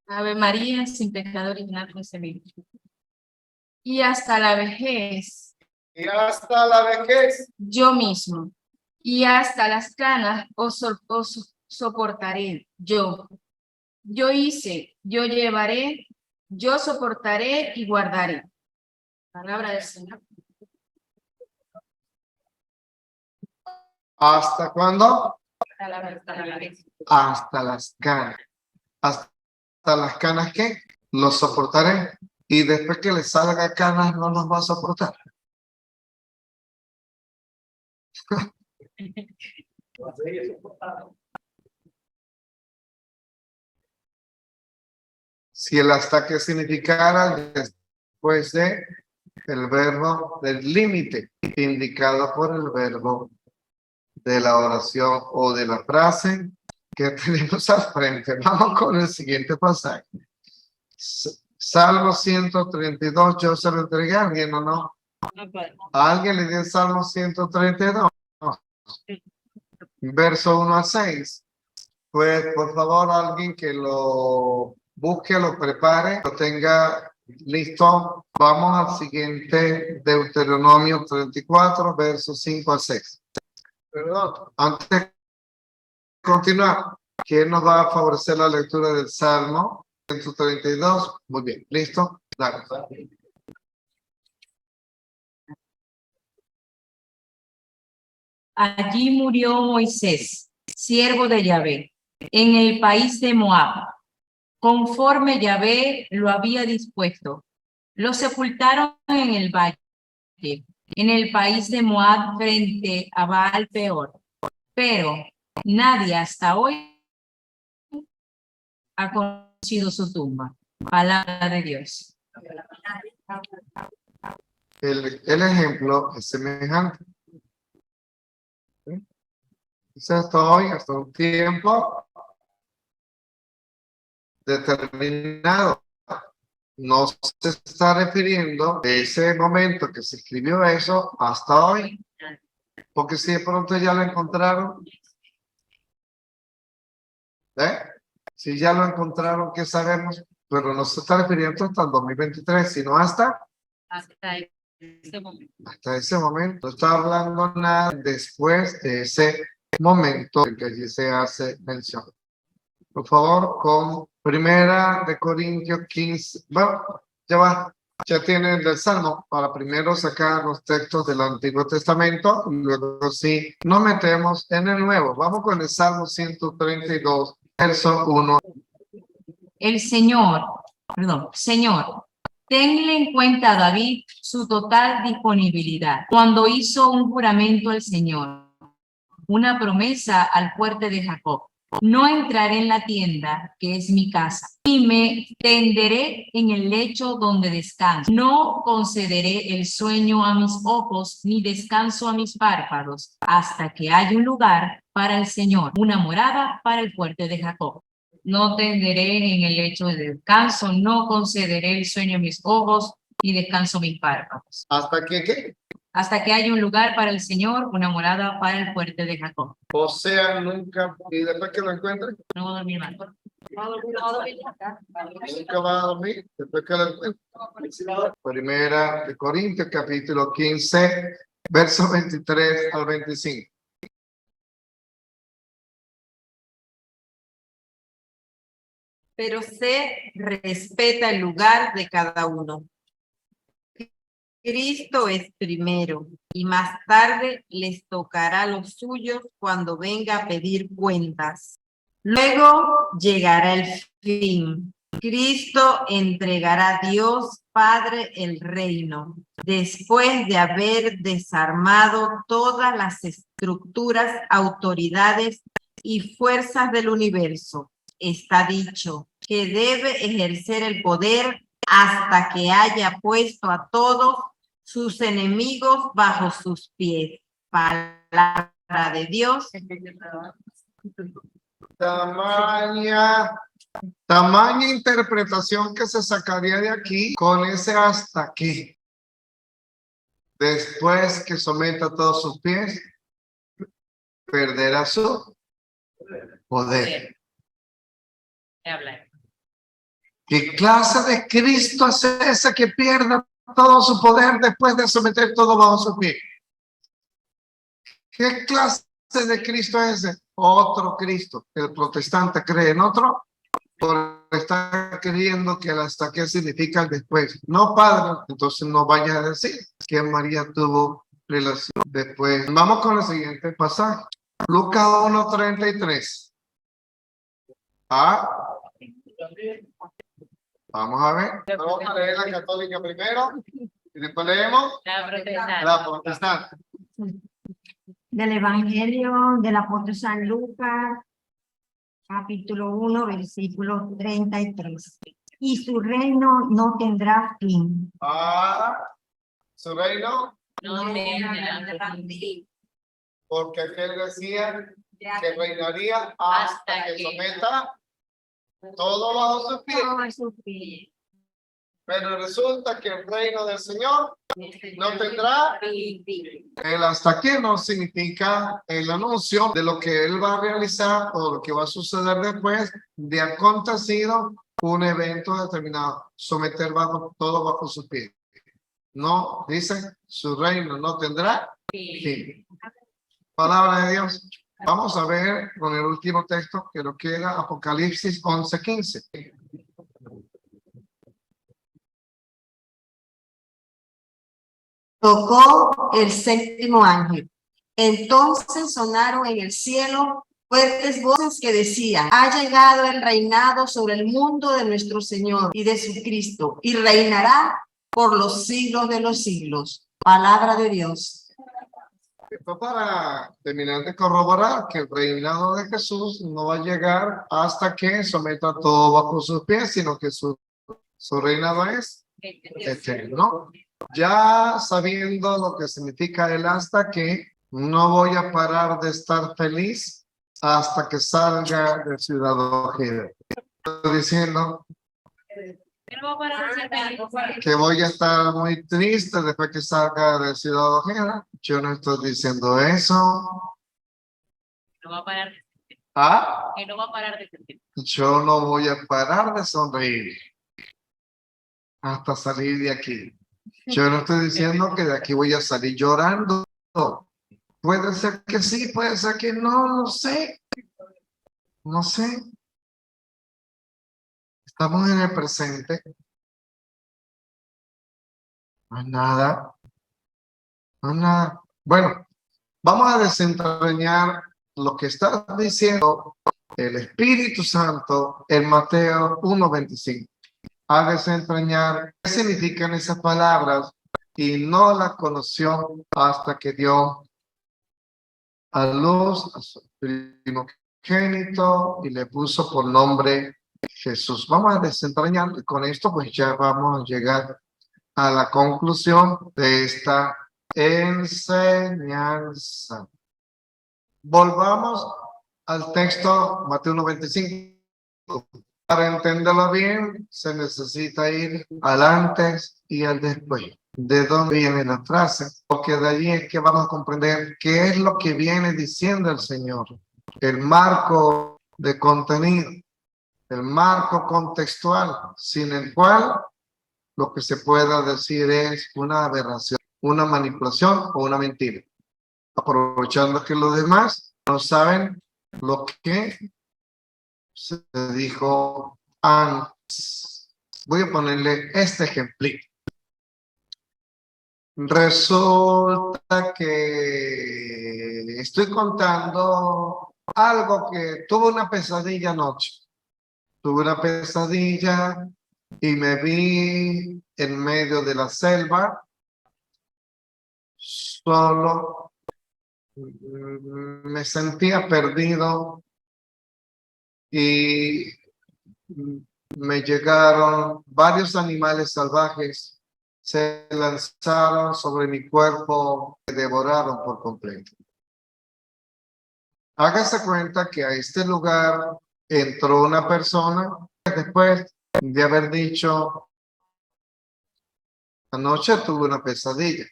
H: Ave María, sin pecado original concebido. Y hasta la vejez,
A: Y hasta la vejez.
H: yo mismo, y hasta las canas os soportaré yo. Yo hice, yo llevaré, yo soportaré y guardaré. Palabra del Señor.
A: ¿Hasta cuándo?
H: Hasta la vejez.
A: Hasta las canas. ¿Hasta las canas qué? Los soportaré. Y después que les salga canas, no los va a soportar. Si el hasta que significara después de el verbo del límite indicado por el verbo de la oración o de la frase que tenemos al frente. Vamos con el siguiente pasaje. Salmo 132, yo se lo entregué a alguien o no. ¿A alguien le dio el Salmo 132? Verso 1 a 6. Pues por favor, alguien que lo busque, lo prepare, lo tenga listo. Vamos al siguiente, Deuteronomio 34, versos 5 a 6. Perdón, antes de continuar, ¿quién nos va a favorecer la lectura del Salmo 132? Muy bien, ¿listo? Dale.
B: Allí murió Moisés, siervo de Yahvé, en el país de Moab, conforme Yahvé lo había dispuesto. Lo sepultaron en el valle, en el país de Moab, frente a Baal Peor. Pero nadie hasta hoy ha conocido su tumba. Palabra de Dios.
A: El ejemplo es semejante. Estoy hasta un tiempo determinado. No se está refiriendo a ese momento que se escribió eso hasta hoy. Porque si de pronto ya lo encontraron, si ya lo encontraron, ¿qué sabemos? Pero no se está refiriendo hasta el 2023, sino hasta
B: Este momento.
A: hasta ese momento. No está hablando nada después de ese momento en que allí se hace mención. Por favor, con Primera de Corintios 15. Bueno, ya tienen el Salmo para primero sacar los textos del Antiguo Testamento, luego sí nos metemos en el Nuevo. Vamos con el Salmo 132, verso 1.
B: El Señor, tenle en cuenta a David su total disponibilidad cuando hizo un juramento al Señor, una promesa al fuerte de Jacob. No entraré en la tienda, que es mi casa, y me tenderé en el lecho donde descanso. No concederé el sueño a mis ojos, ni descanso a mis párpados, hasta que haya un lugar para el Señor, una morada para el fuerte de Jacob. No tenderé en el lecho de descanso, no concederé el sueño a mis ojos, ni descanso a mis párpados.
A: ¿Hasta que qué?
B: Hasta que haya un lugar para el Señor, una morada para el fuerte de Jacob.
A: O sea, nunca, y después que lo encuentre,
B: No voy a dormir más.
A: nunca va a dormir, después que lo encuentre. Primera de Corintios, capítulo 15, versos 23 al 25.
E: Pero se respeta el lugar de cada uno. Cristo es primero y más tarde les tocará a los suyos cuando venga a pedir cuentas. Luego llegará el fin. Cristo entregará a Dios Padre el reino, después de haber desarmado todas las estructuras, autoridades y fuerzas del universo. Está dicho que debe ejercer el poder hasta que haya puesto a todos sus enemigos bajo sus pies. Palabra de Dios.
A: Tamaña interpretación que se sacaría de aquí con ese hasta aquí. Después que someta todos sus pies, perderá su poder. ¿Qué clase de Cristo es ese que pierda todo su poder después de someter todo bajo su pie? ¿Qué clase de Cristo es ese? Otro Cristo. El protestante cree en otro por estar creyendo que el hasta qué significa el después. No, Padre, entonces no vayas a decir que María tuvo relación después. Vamos con el siguiente pasaje. Lucas 1:33. Vamos a ver. Vamos a leer la católica primero y después leemos la protestante.
C: Del Evangelio del apóstol San Lucas, capítulo 1, versículo 33. Y su reino no tendrá fin.
A: Su reino,
B: No tendrá
C: fin.
A: porque aquel decía que reinaría hasta que someta todo bajo sus pies.
C: Todo a su fin.
A: Pero resulta que el reino del Señor no tendrá. El hasta aquí no significa el anuncio de lo que él va a realizar o lo que va a suceder después de acontecido un evento determinado. Someter todo bajo sus pies. No, dice, su reino no tendrá fin. Palabra de Dios. Vamos a ver con el último texto que nos queda, Apocalipsis 11:15.
F: Tocó el séptimo ángel. Entonces sonaron en el cielo fuertes voces que decían: ha llegado el reinado sobre el mundo de nuestro Señor y de su Cristo, y reinará por los siglos de los siglos. Palabra de Dios.
A: Esto para terminar de corroborar que el reinado de Jesús no va a llegar hasta que someta todo bajo sus pies, sino que su reinado es eterno. Ya sabiendo lo que significa el hasta que, no voy a parar de estar feliz hasta que salga de Ciudad Ojeda. Estoy diciendo que voy a estar muy triste después que salga de Ciudad Ojeda. Yo no estoy diciendo eso.
B: No va a parar.
A: ¿Ah?
B: Que no va a parar de sentir.
A: Yo no voy a parar de sonreír hasta salir de aquí. Yo no estoy diciendo que de aquí voy a salir llorando. Puede ser que sí, puede ser que no, no sé. No sé. Estamos en el presente. No hay nada. No hay nada. Bueno, vamos a desentrañar lo que está diciendo el Espíritu Santo en Mateo 1:25. A desentrañar qué significan esas palabras y no las conoció hasta que dio a luz a su primogénito y le puso por nombre Jesús. Vamos a desentrañar y con esto pues ya vamos a llegar a la conclusión de esta enseñanza. Volvamos al texto Mateo 1:25. Para entenderlo bien, se necesita ir al antes y al después. ¿De dónde viene la frase? Porque de allí es que vamos a comprender qué es lo que viene diciendo el Señor. El marco de contenido, el marco contextual, sin el cual lo que se pueda decir es una aberración, una manipulación o una mentira. Aprovechando que los demás no saben lo que se dijo antes. Voy a ponerle este ejemplito. Resulta que estoy contando algo que tuve una pesadilla anoche. Tuve una pesadilla y me vi en medio de la selva, solo, me sentía perdido y me llegaron varios animales salvajes, se lanzaron sobre mi cuerpo, me devoraron por completo. Hágase cuenta que a este lugar entró una persona después de haber dicho: anoche tuve una pesadilla,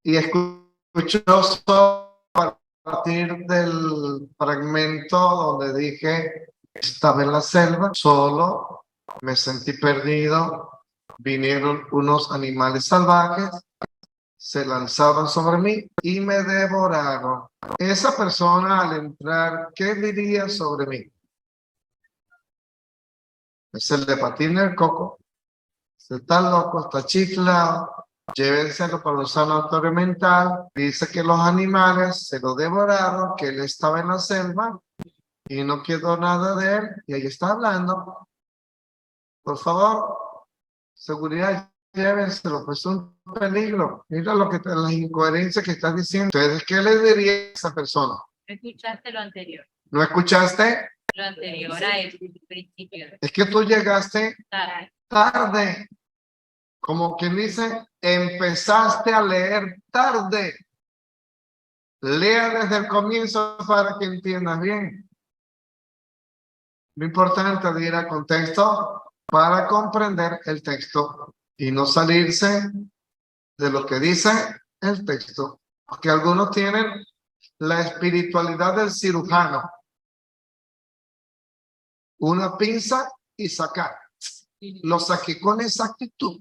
A: y escuchó solo a partir del fragmento donde dije: estaba en la selva, solo, me sentí perdido, vinieron unos animales salvajes, se lanzaron sobre mí y me devoraron. Esa persona al entrar, ¿qué diría sobre mí? Es el de patina el coco, está loco, está chiflado, llévenselo para un sanatorio mental. Dice que los animales se lo devoraron, que él estaba en la selva y no quedó nada de él, y ahí está hablando. Por favor, seguridad, llévenselo, pues es un peligro. Mira la incoherencia que está diciendo. Entonces, ¿qué le diría a esa persona?
B: ¿No escuchaste lo anterior?
A: ¿No escuchaste?
B: Lo anterior a el principio.
A: Es que tú llegaste
B: Tarde.
A: tarde. Como quien dice, empezaste a leer tarde. Lea desde el comienzo para que entiendas bien. Lo importante es ir al contexto para comprender el texto y no salirse de lo que dice el texto, porque algunos tienen la espiritualidad del cirujano, una pinza y sacar. Lo saqué con exactitud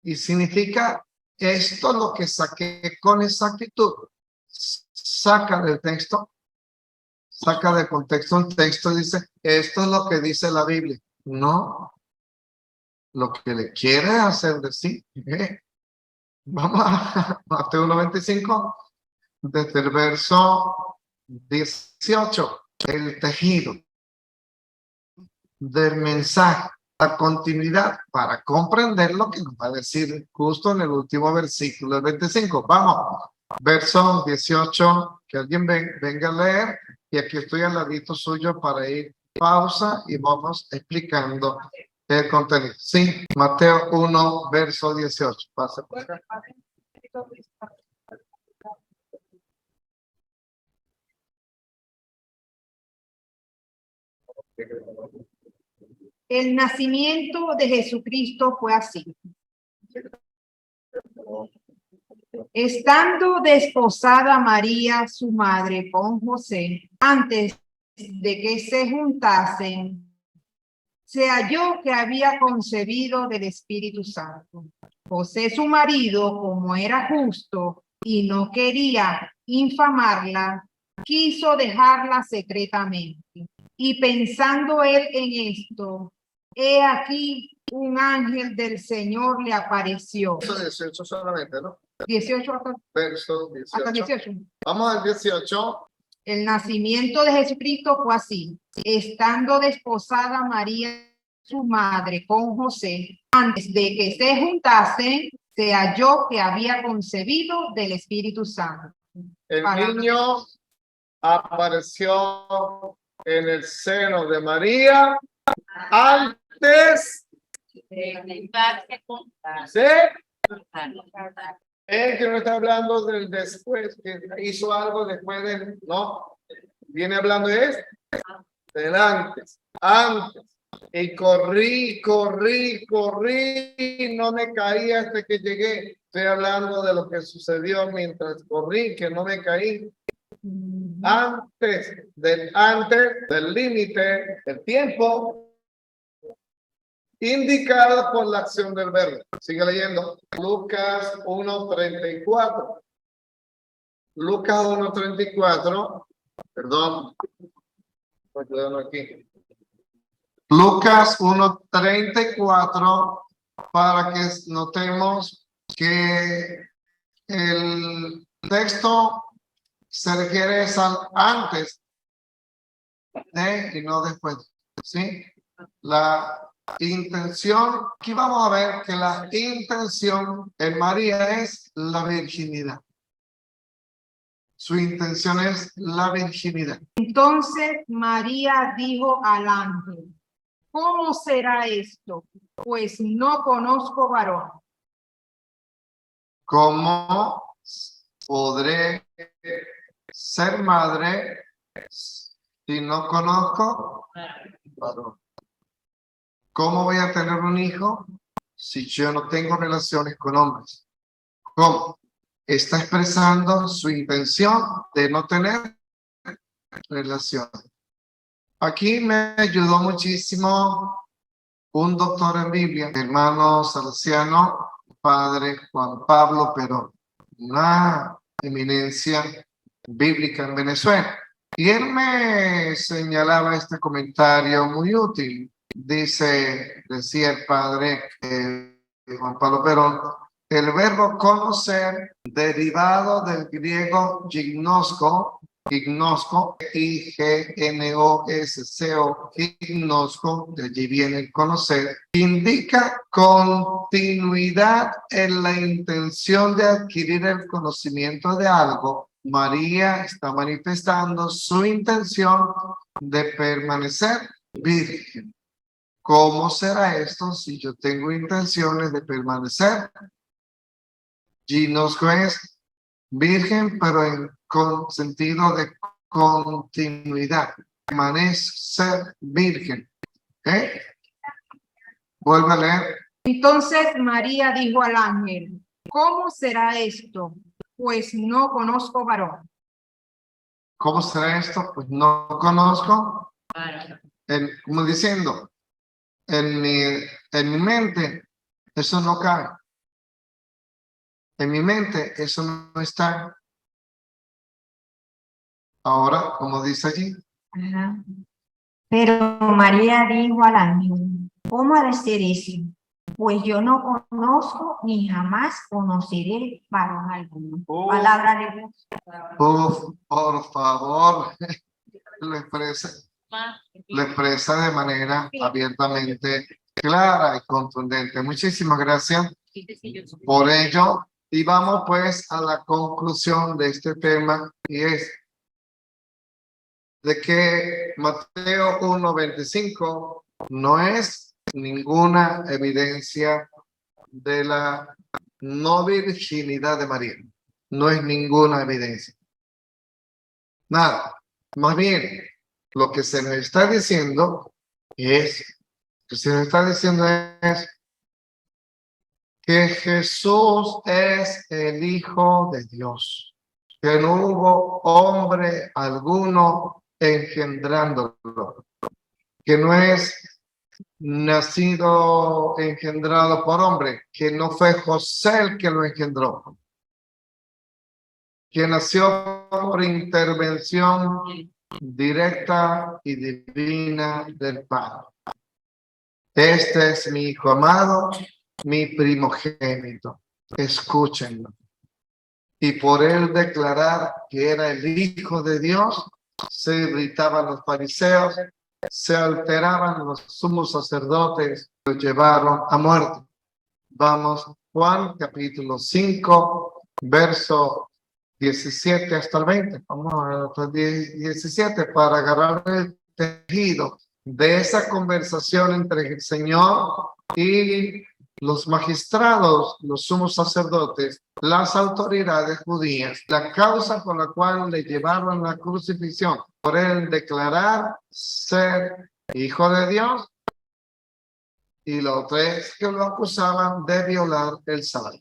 A: y significa esto lo que saqué con exactitud. Saca del texto, saca del contexto un texto y dice, esto es lo que dice la Biblia. No, lo que le quiere hacer decir. Vamos a Mateo 1:25, desde el verso 18, el tejido del mensaje, la continuidad para comprender lo que nos va a decir justo en el último versículo, el 25. Vamos, verso 18, que alguien venga a leer, y aquí estoy al ladito suyo para ir pausa y vamos explicando el contenido. Sí, Mateo 1, verso 18. Pase por acá.
G: El nacimiento de Jesucristo fue así. Estando desposada María, su madre, con José, antes de que se juntasen, se halló que había concebido del Espíritu Santo. José, su marido, como era justo y no quería infamarla, quiso dejarla secretamente. Y pensando él en esto, he aquí un ángel del Señor le apareció.
A: Verso 18 solamente, ¿no?
G: 18 hasta,
A: Verso 18.
G: hasta 18.
A: Vamos al 18.
G: El nacimiento de Jesucristo fue así. Estando desposada María, su madre, con José, antes de que se juntasen, se halló que había concebido del Espíritu Santo.
A: El
G: Para-
A: niño apareció en el seno de María antes. ¿Sí? Es que no está hablando del después, que hizo algo después del, no, viene hablando de esto, del antes, y corrí, no me caí hasta que llegué. Estoy hablando de lo que sucedió mientras corrí, que no me caí. Antes del límite, del tiempo indicado por la acción del verbo. Sigue leyendo. Lucas 1:34. Lucas 1:34. Perdón. Aquí. Lucas 1:34, para que notemos que el texto se refiere al antes de y no después. ¿Sí? La intención, aquí vamos a ver que la intención en María es la virginidad. Su intención es la virginidad.
G: Entonces María dijo al ángel, ¿cómo será esto? Pues no conozco varón.
A: ¿Cómo podré ser madre si no conozco varón? ¿Cómo voy a tener un hijo si yo no tengo relaciones con hombres? ¿Cómo? Está expresando su intención de no tener relaciones. Aquí me ayudó muchísimo un doctor en Biblia, hermano salesiano, padre Juan Pablo, pero una eminencia bíblica en Venezuela. Y él me señalaba este comentario muy útil. Decía el padre Juan Pablo Perón, el verbo conocer, derivado del griego gignosco, gignosco, I-G-N-O-S-C-O, gignosco, de allí viene el conocer, indica continuidad en la intención de adquirir el conocimiento de algo. María está manifestando su intención de permanecer virgen. ¿Cómo será esto si yo tengo intenciones de permanecer? Gignosco es virgen, pero con sentido de continuidad. Permanecer virgen. Vuelvo a leer.
G: Entonces María dijo al ángel, ¿cómo será esto? Pues no conozco varón.
A: ¿Cómo será esto? Pues no conozco. Como diciendo, en mi mente, eso no cabe. En mi mente, eso no está. Ahora, como dice allí,
C: Ajá. Pero María dijo al ángel, ¿cómo ha de ser eso? Pues yo no conozco ni jamás conoceré varón alguno. Palabra de Dios.
A: por favor, lo expresa de manera abiertamente clara y contundente. Muchísimas gracias por ello. Y vamos pues a la conclusión de este tema, y es de que Mateo 1:25 no es ninguna evidencia de la no virginidad de María. No es ninguna evidencia. Nada. Más bien, lo que se nos está diciendo es que Jesús es el Hijo de Dios, que no hubo hombre alguno engendrándolo, que no es nacido engendrado por hombre, que no fue José el que lo engendró, que nació por intervención directa y divina del Padre. Este es mi Hijo amado, mi primogénito. Escúchenlo. Y por él declarar que era el Hijo de Dios, se irritaban los fariseos, se alteraban los sumos sacerdotes, lo llevaron a muerte. Vamos, Juan, capítulo 5, verso 17 hasta el 20. Vamos hasta el 17 para agarrar el tejido de esa conversación entre el Señor y los magistrados, los sumos sacerdotes, las autoridades judías, la causa por la cual le llevaron la crucifixión, por él declarar ser Hijo de Dios, y los tres que lo acusaban de violar el sábado.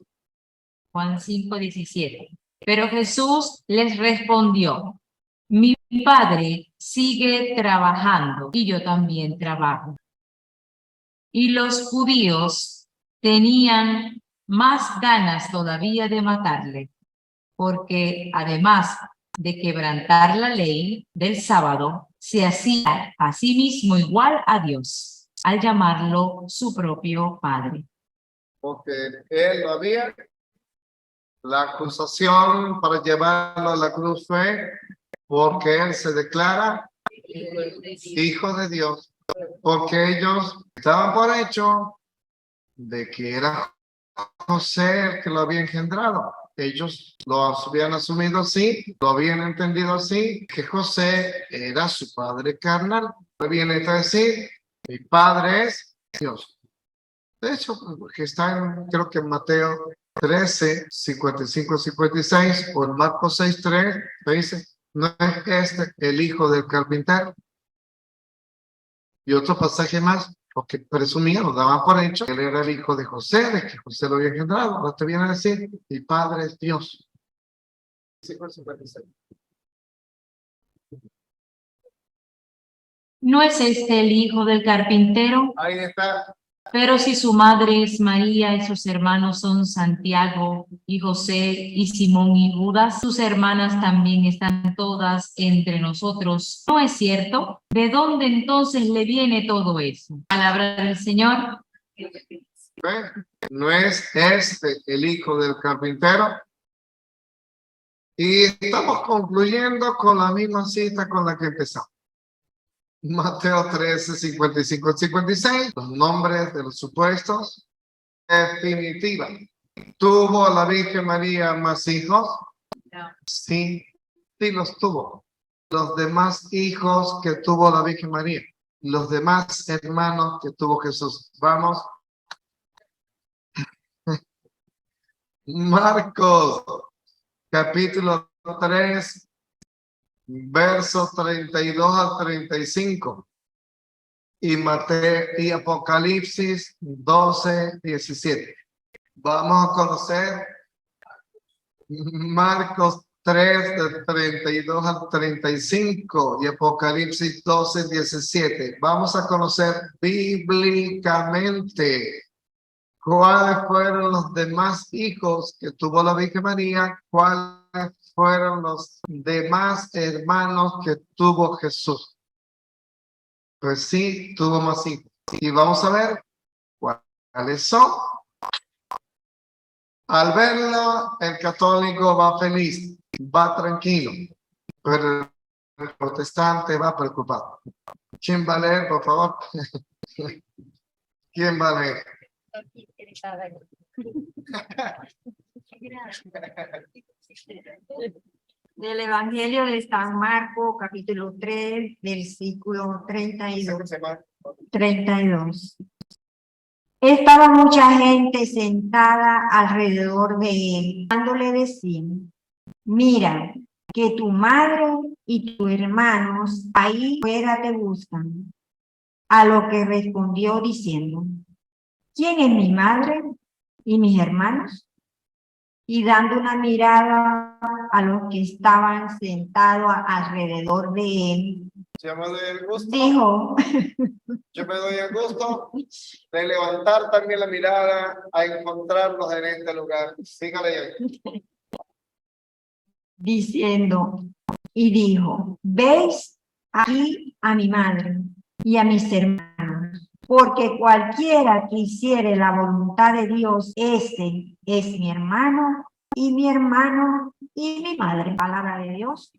B: Juan 5:17. Pero Jesús les respondió, mi Padre sigue trabajando y yo también trabajo. Y los judíos tenían más ganas todavía de matarle, porque además de quebrantar la ley del sábado, se hacía a sí mismo igual a Dios, al llamarlo su propio Padre.
A: Porque él lo había. La acusación para llevarlo a la cruz fue porque él se declara Hijo de Dios, porque ellos estaban por hecho de que era José el que lo había engendrado. Ellos lo habían asumido así, lo habían entendido así, que José era su padre carnal. Viene a decir, mi padre es Dios. De hecho, que está creo que en Mateo 13, 55, 56, o en Marcos 6, 3, dice, ¿no es este el hijo del carpintero? Y otro pasaje más, porque presumían, lo daban por hecho, que él era el hijo de José, de que José lo había engendrado. Ahora te viene a decir, mi padre es Dios. 56.
B: ¿No es este el hijo del carpintero?
A: Ahí está.
B: Pero si su madre es María y sus hermanos son Santiago y José y Simón y Judas, sus hermanas también están todas entre nosotros. ¿No es cierto? ¿De dónde entonces le viene todo eso? Palabra del Señor.
A: ¿No es este el hijo del carpintero? Y estamos concluyendo con la misma cita con la que empezamos. Mateo 13, 55, 56, los nombres de los supuestos. Definitiva. ¿Tuvo la Virgen María más hijos?
B: No.
A: Sí, sí los tuvo. Los demás hijos que tuvo la Virgen María, los demás hermanos que tuvo Jesús. Vamos. Marcos, capítulo 3, versos 32 al 35. y Apocalipsis 12:17. Vamos a conocer Marcos 3, del 32 al 35 y Apocalipsis 12:17. Vamos a conocer bíblicamente cuáles fueron los demás hijos que tuvo la Virgen María, cuáles fueron los demás hermanos que tuvo Jesús. Pues sí, tuvo más hijos. Y vamos a ver cuáles son. Al verlo, el católico va feliz, va tranquilo, pero el protestante va preocupado. ¿Quién va a leer, por favor? ¿Quién va a leer?
C: Del Evangelio de San Marcos, capítulo 3, versículo 32. Estaba mucha gente sentada alrededor de él, dándole decir, mira, que tu madre y tus hermanos ahí fuera te buscan. A lo que respondió diciendo, ¿quién es mi madre y mis hermanos? Y dando una mirada a los que estaban sentados alrededor de él,
A: Yo me doy el gusto,
C: dijo,
A: yo me doy el gusto de levantar también la mirada a encontrarlos en este lugar. Sígale.
C: diciendo, y dijo, ¿veis aquí a mi madre y a mis hermanos? Porque cualquiera que hiciere la voluntad de Dios, ese es mi hermano y mi madre. Palabra de Dios.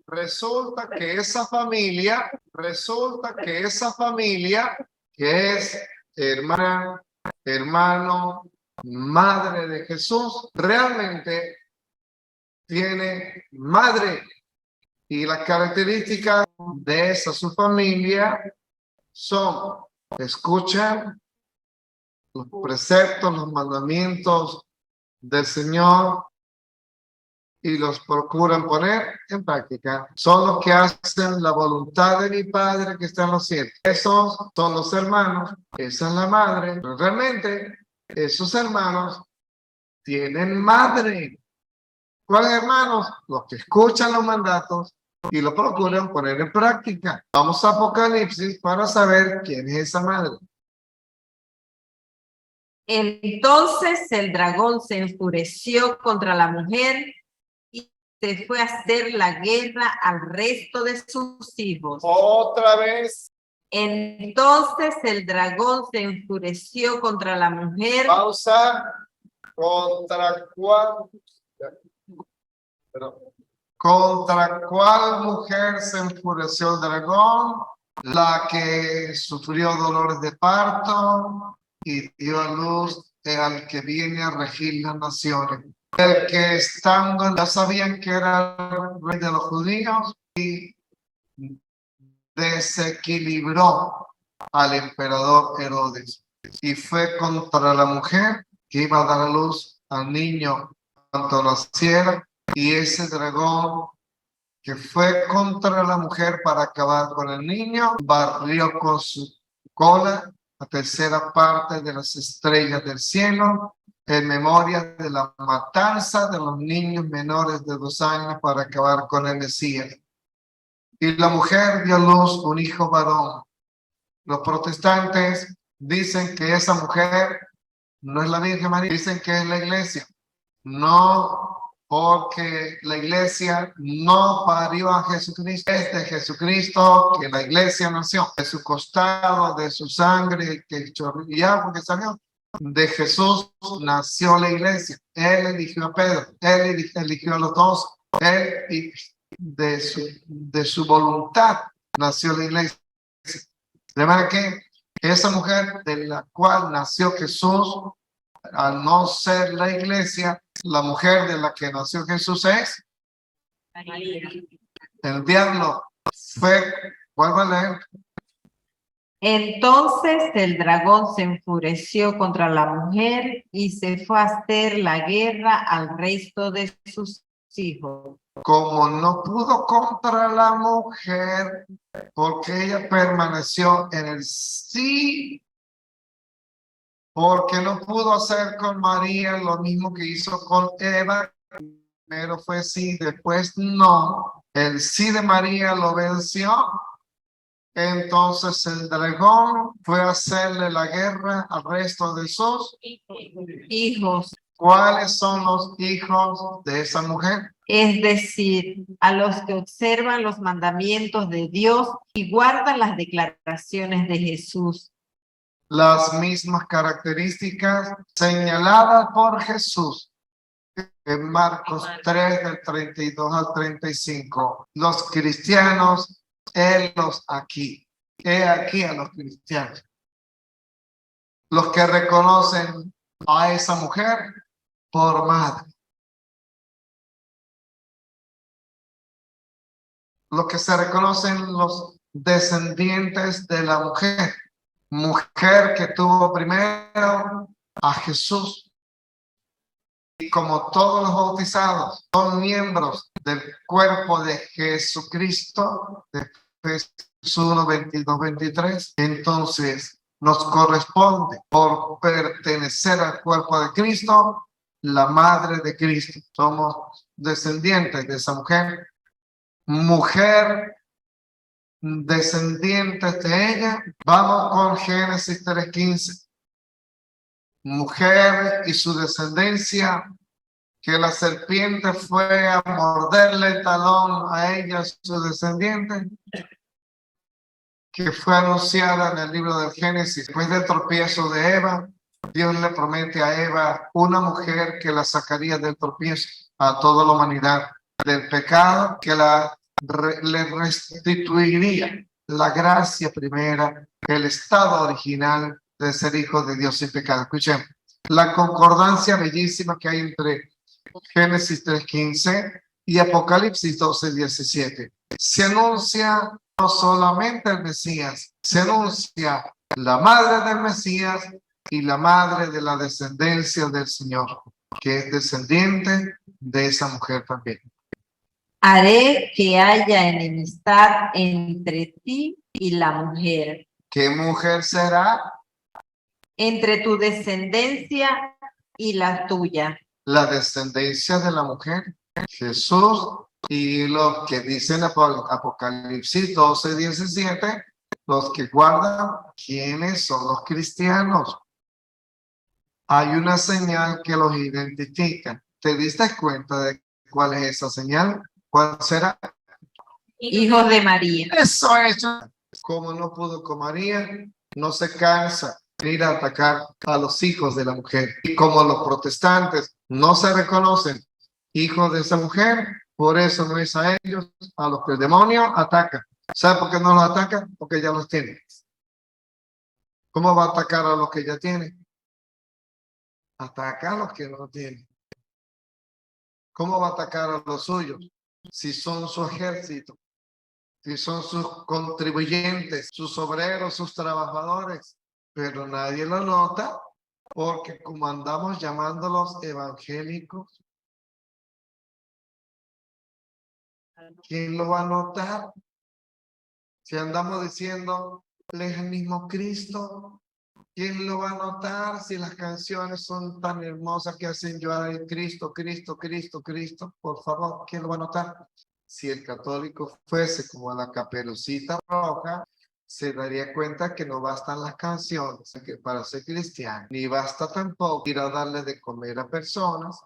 A: Resulta que esa familia que es hermana, hermano, madre de Jesús, realmente tiene madre. Y las características de esa su familia son, escuchan los preceptos, los mandamientos del Señor y los procuran poner en práctica. Son los que hacen la voluntad de mi Padre que está en los cielos. Esos son los hermanos, esa es la madre. Pero realmente esos hermanos tienen madre. ¿Cuáles hermanos? Los que escuchan los mandatos y lo procuran poner en práctica. Vamos a Apocalipsis para saber quién es esa madre.
E: Entonces el dragón se enfureció contra la mujer y se fue a hacer la guerra al resto de sus hijos.
A: Otra vez.
E: Entonces el dragón se enfureció contra la mujer.
A: Pausa. ¿Contra cuál mujer se enfureció el dragón? La que sufrió dolores de parto y dio a luz al que viene a regir las naciones. El que estando, ya sabían que era el rey de los judíos y desequilibró al emperador Herodes y fue contra la mujer que iba a dar a luz al niño cuando naciera. Y ese dragón que fue contra la mujer para acabar con el niño, barrió con su cola la tercera parte de las estrellas del cielo en memoria de la matanza de los niños menores de 2 años para acabar con el Mesías. Y la mujer dio a luz un hijo varón. Los protestantes dicen que esa mujer no es la Virgen María, dicen que es la iglesia. No, porque la iglesia no parió a Jesucristo. Es de Jesucristo que la iglesia nació, de su costado, de su sangre que chorreaba, que salió. De Jesús nació la iglesia. Él eligió a Pedro, él eligió a los 12, él de su voluntad nació la iglesia. De manera que esa mujer de la cual nació Jesús, al no ser la iglesia, la mujer de la que nació Jesús es el diablo. Vuelvo a leer.
E: Entonces el dragón se enfureció contra la mujer y se fue a hacer la guerra al resto de sus hijos.
A: como no pudo contra la mujer, porque ella permaneció en el sí, porque no pudo hacer con María lo mismo que hizo con Eva. Primero fue sí, después no. El sí de María lo venció. Entonces el dragón fue a hacerle la guerra al resto de sus
E: hijos,
A: ¿Cuáles son los hijos de esa mujer?
E: es decir, a los que observan los mandamientos de Dios y guardan las declaraciones de Jesús.
A: Las mismas características señaladas por Jesús en Marcos 3 del 32 al 35. Los cristianos, helos aquí. He aquí a los cristianos. Los que reconocen a esa mujer por madre. Los que se reconocen los descendientes de la mujer. Mujer que tuvo primero a Jesús. Y como todos los bautizados son miembros del cuerpo de Jesucristo, de Efesios 1, 22, 23, entonces nos corresponde por pertenecer al cuerpo de Cristo, la madre de Cristo. Somos descendientes de esa mujer. Mujer descendientes de ella. Vamos con Génesis 3:15. Mujer y su descendencia, que la serpiente fue a morderle el talón a ella, su descendiente, que fue anunciada en el libro del Génesis. Después del tropiezo de Eva, Dios le promete a Eva una mujer que la sacaría del tropiezo a toda la humanidad, del pecado, que le restituiría la gracia primera, el estado original de ser hijo de Dios sin pecado. Escuchen, la concordancia bellísima que hay entre Génesis 3:15 y Apocalipsis 12:17. Se anuncia no solamente el Mesías, se anuncia la madre del Mesías y la madre de la descendencia del Señor, que es descendiente de esa mujer también.
E: Haré que haya enemistad entre ti y la mujer,
A: ¿Qué mujer será?
E: entre tu descendencia y la tuya.
A: La descendencia de la mujer, Jesús, y los que dicen Apocalipsis 12:17, los que guardan, ¿quiénes son los cristianos? Hay una señal que los identifica. ¿Te diste cuenta de cuál es esa señal? ¿Cuál será?
E: Hijos de María.
A: Eso es. Como no pudo con María, no se cansa de ir a atacar a los hijos de la mujer. Y como los protestantes no se reconocen hijos de esa mujer, por eso no es a ellos a los que el demonio ataca. ¿Sabe por qué no los ataca? Porque ya los tiene. ¿Cómo va a atacar a los que ya tiene? Ataca a los que no tienen. ¿Cómo va a atacar a los suyos? Si son su ejército, si son sus contribuyentes, sus obreros, sus trabajadores, pero nadie lo nota porque como andamos llamándolos evangélicos, ¿quién lo va a notar? Si andamos diciendo, Él es el mismo Cristo, ¿quién lo va a notar si las canciones son tan hermosas que hacen llorar Cristo, Cristo, Cristo, Cristo? Por favor, ¿quién lo va a notar? Si el católico fuese como la Caperucita Roja, se daría cuenta que no bastan las canciones para ser cristiano, ni basta tampoco ir a darle de comer a personas,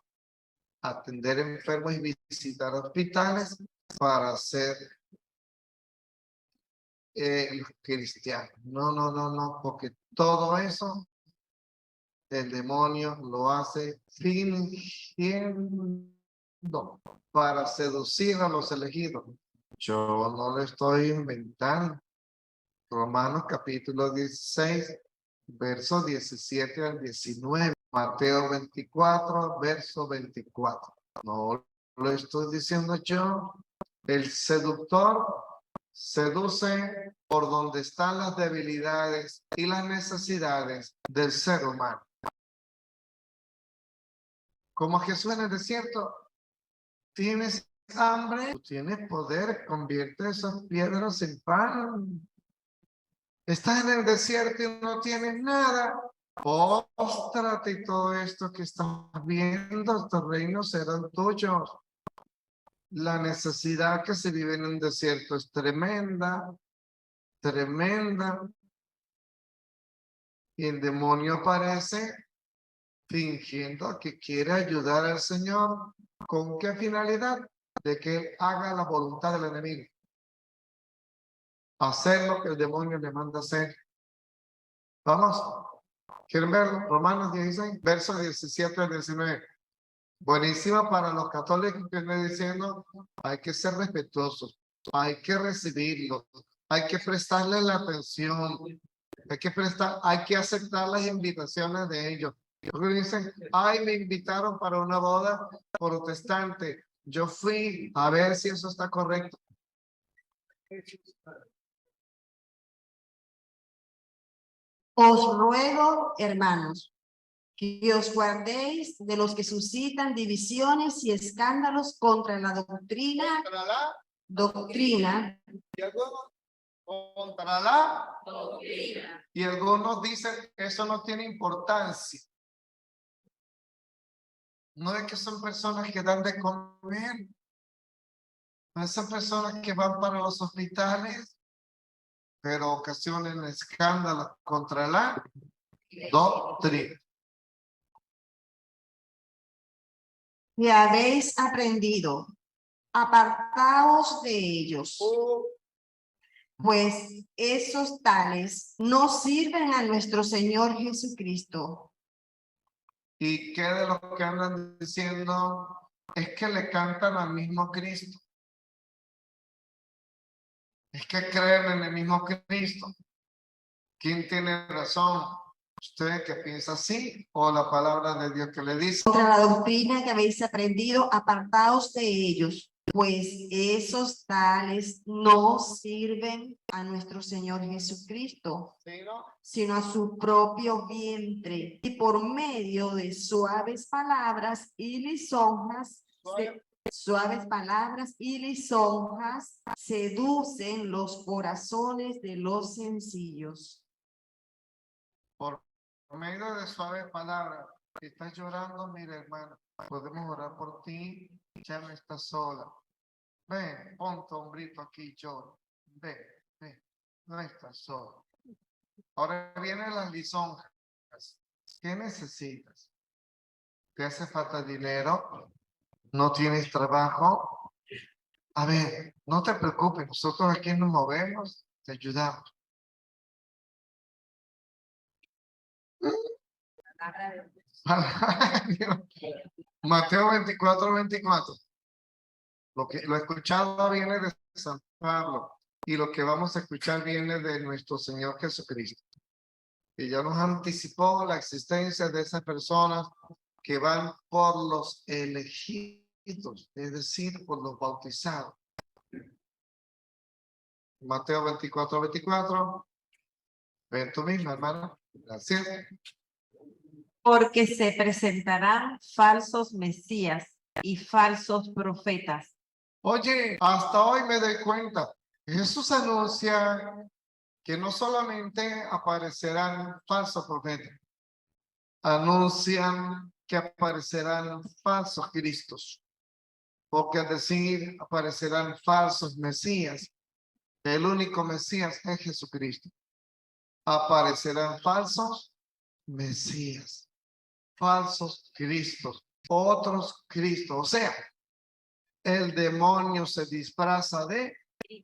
A: atender enfermos y visitar hospitales para ser cristiano. No, no, no, no, porque todo eso el demonio lo hace fingiendo para seducir a los elegidos. Yo no lo estoy inventando. Romanos capítulo 16, versos 17 al 19. Mateo 24, verso 24. No lo estoy diciendo yo. El seductor seduce por donde están las debilidades y las necesidades del ser humano. Como Jesús en el desierto, tienes hambre, tú tienes poder, convierte esas piedras en pan. Estás en el desierto y no tienes nada. Póstrate y todo esto que estás viendo, estos reinos serán tuyos. La necesidad que se vive en un desierto es tremenda, tremenda. Y el demonio aparece fingiendo que quiere ayudar al Señor. ¿Con qué finalidad? De que él haga la voluntad del enemigo. Hacer lo que el demonio le manda hacer. Vamos. ¿Quieren verlo? Romanos 16, versos 17 al 19. Buenísima para los católicos que están diciendo, hay que ser respetuosos, hay que recibirlos, hay que prestarles la atención, hay que aceptar las invitaciones de ellos. Porque dicen, ay, me invitaron para una boda protestante. Yo fui a ver si eso está correcto.
F: Os ruego, hermanos, que os guardéis de los que suscitan divisiones y escándalos contra la doctrina,
A: Contra la doctrina. Y algunos dicen, eso no tiene importancia. No es que son personas que dan de comer. No son personas que van para los hospitales, pero ocasionan escándalos contra la doctrina.
F: que habéis aprendido, apartaos de ellos, pues esos tales no sirven a nuestro Señor Jesucristo.
A: ¿Y qué de lo que andan diciendo? Es que le cantan al mismo Cristo. Es que creen en el mismo Cristo. ¿Quién tiene razón? ¿Usted que piensa así o la palabra de Dios que le dice?
F: Contra la doctrina que habéis aprendido, apartaos de ellos, pues esos tales no sirven a nuestro Señor Jesucristo,
A: ¿Sí, no?
F: sino a su propio vientre, y por medio de suaves palabras y lisonjas, seducen los corazones de los sencillos.
A: Por medio de suaves palabras. Si estás llorando, mira, hermano, podemos orar por ti. Ya no estás sola. Ven, pon tu hombrito aquí y llora. Ven, no estás sola. Ahora vienen las lisonjas. ¿Qué necesitas? ¿Te hace falta dinero? ¿No tienes trabajo? A ver, no te preocupes, nosotros aquí nos movemos, te ayudamos. Mateo 24:24. Lo escuchado viene de San Pablo y lo que vamos a escuchar viene de nuestro Señor Jesucristo. Y ya nos anticipó la existencia de esas personas que van por los elegidos, es decir, por los bautizados. Mateo 24:24. Ven tú misma, hermana. Gracias.
E: Porque se presentarán falsos mesías y falsos profetas.
A: Oye, hasta hoy me doy cuenta. Jesús anuncia que no solamente aparecerán falsos profetas, anuncian que aparecerán falsos cristos, porque es decir, aparecerán falsos mesías. El único mesías es Jesucristo. Aparecerán falsos mesías, falsos cristos, otros cristos. O sea, el demonio se disfraza de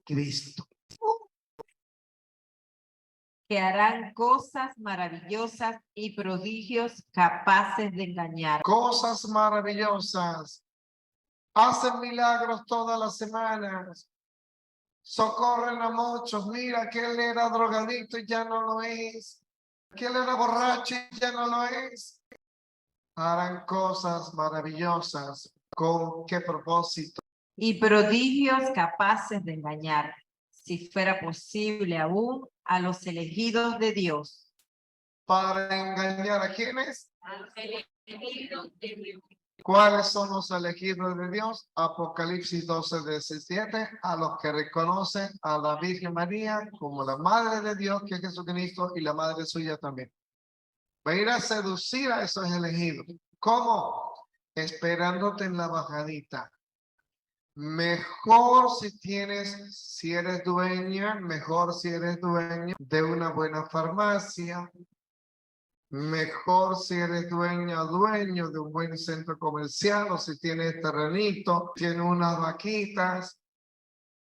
A: Cristo.
E: Que harán cosas maravillosas y prodigios capaces de engañar.
A: Cosas maravillosas. Hacen milagros todas las semanas. Socorren a muchos. Mira que él era drogadicto y ya no lo es. Que él era borracho y ya no lo es. Harán cosas maravillosas. ¿Con qué propósito?
E: Y prodigios capaces de engañar, si fuera posible aún, a los elegidos de Dios.
A: ¿Para engañar a quiénes?
B: A los elegidos de Dios.
A: ¿Cuáles son los elegidos de Dios? Apocalipsis 12:17, a los que reconocen a la Virgen María como la Madre de Dios, que es Jesucristo, y la Madre suya también. Va a ir a seducir a esos elegidos. ¿Cómo? Esperándote en la bajadita. Mejor si eres dueña, mejor si eres dueño de una buena farmacia. Mejor si eres dueña o dueño de un buen centro comercial, o si tienes terrenito, tienes unas vaquitas.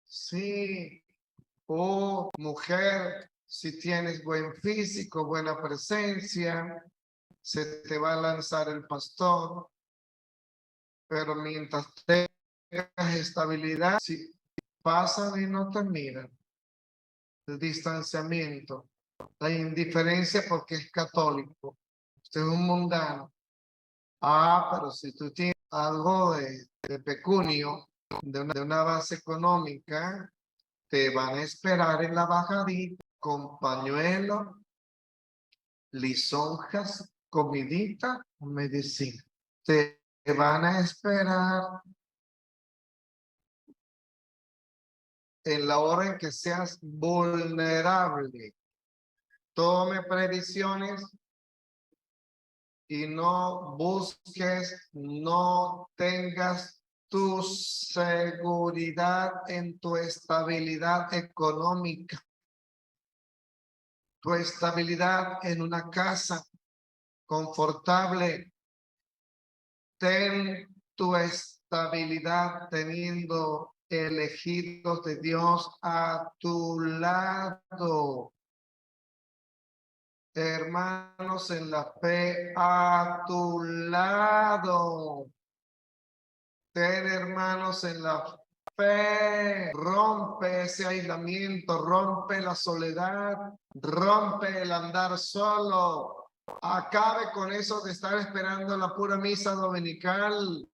A: Sí. O mujer, si tienes buen físico, buena presencia, se te va a lanzar el pastor. Pero mientras tengas estabilidad, si pasan y no te miran, el distanciamiento, la indiferencia porque es católico, usted es un mundano. Pero si tú tienes algo de pecunio, de una base económica, te van a esperar en la bajadita con pañuelo, lisonjas, comidita, medicina. Te van a esperar en la hora en que seas vulnerable. Tome previsiones y no busques, no tengas tu seguridad en tu estabilidad económica, tu estabilidad en una casa confortable. Ten tu estabilidad teniendo elegidos de Dios a tu lado. Hermanos en la fe a tu lado. Ten hermanos en la fe. Rompe ese aislamiento, rompe la soledad, rompe el andar solo. Acabe con eso de estar esperando la pura misa dominical.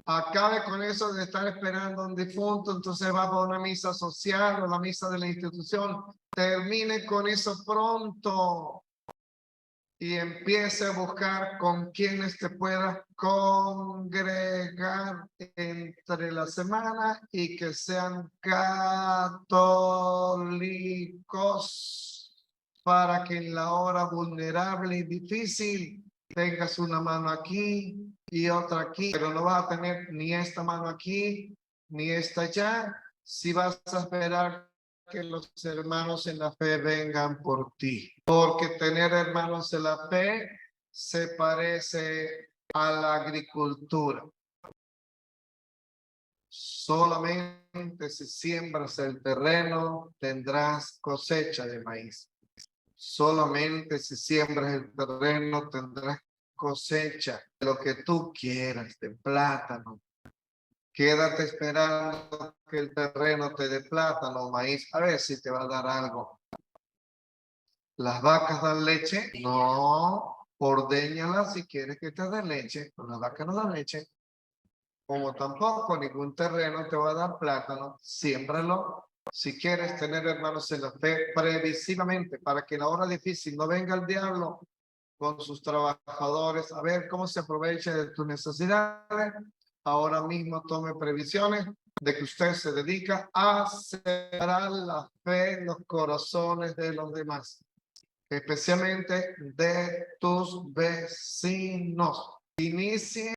A: Acabe con eso de estar esperando a un difunto, entonces va para una misa social o la misa de la institución. Termine con eso pronto y empiece a buscar con quienes te puedas congregar entre la semana y que sean católicos, para que en la hora vulnerable y difícil tengas una mano aquí y otra aquí, pero no vas a tener ni esta mano aquí ni esta allá, si vas a esperar que los hermanos en la fe vengan por ti. Porque tener hermanos en la fe se parece a la agricultura. Solamente si siembras el terreno tendrás cosecha de maíz. Solamente si siembras el terreno tendrás cosecha de lo que tú quieras, de plátano. Quédate esperando que el terreno te dé plátano, maíz, a ver si te va a dar algo. ¿Las vacas dan leche? No, ordéñalas si quieres que te den leche, pero las vacas no dan leche. Como tampoco ningún terreno te va a dar plátano, siémbralo. Si quieres tener hermanos en la fe previsivamente, para que en la hora difícil no venga el diablo con sus trabajadores a ver cómo se aprovecha de tus necesidades. Ahora mismo tome previsiones de que usted se dedica a sembrar la fe en los corazones de los demás, especialmente de tus vecinos. Inicie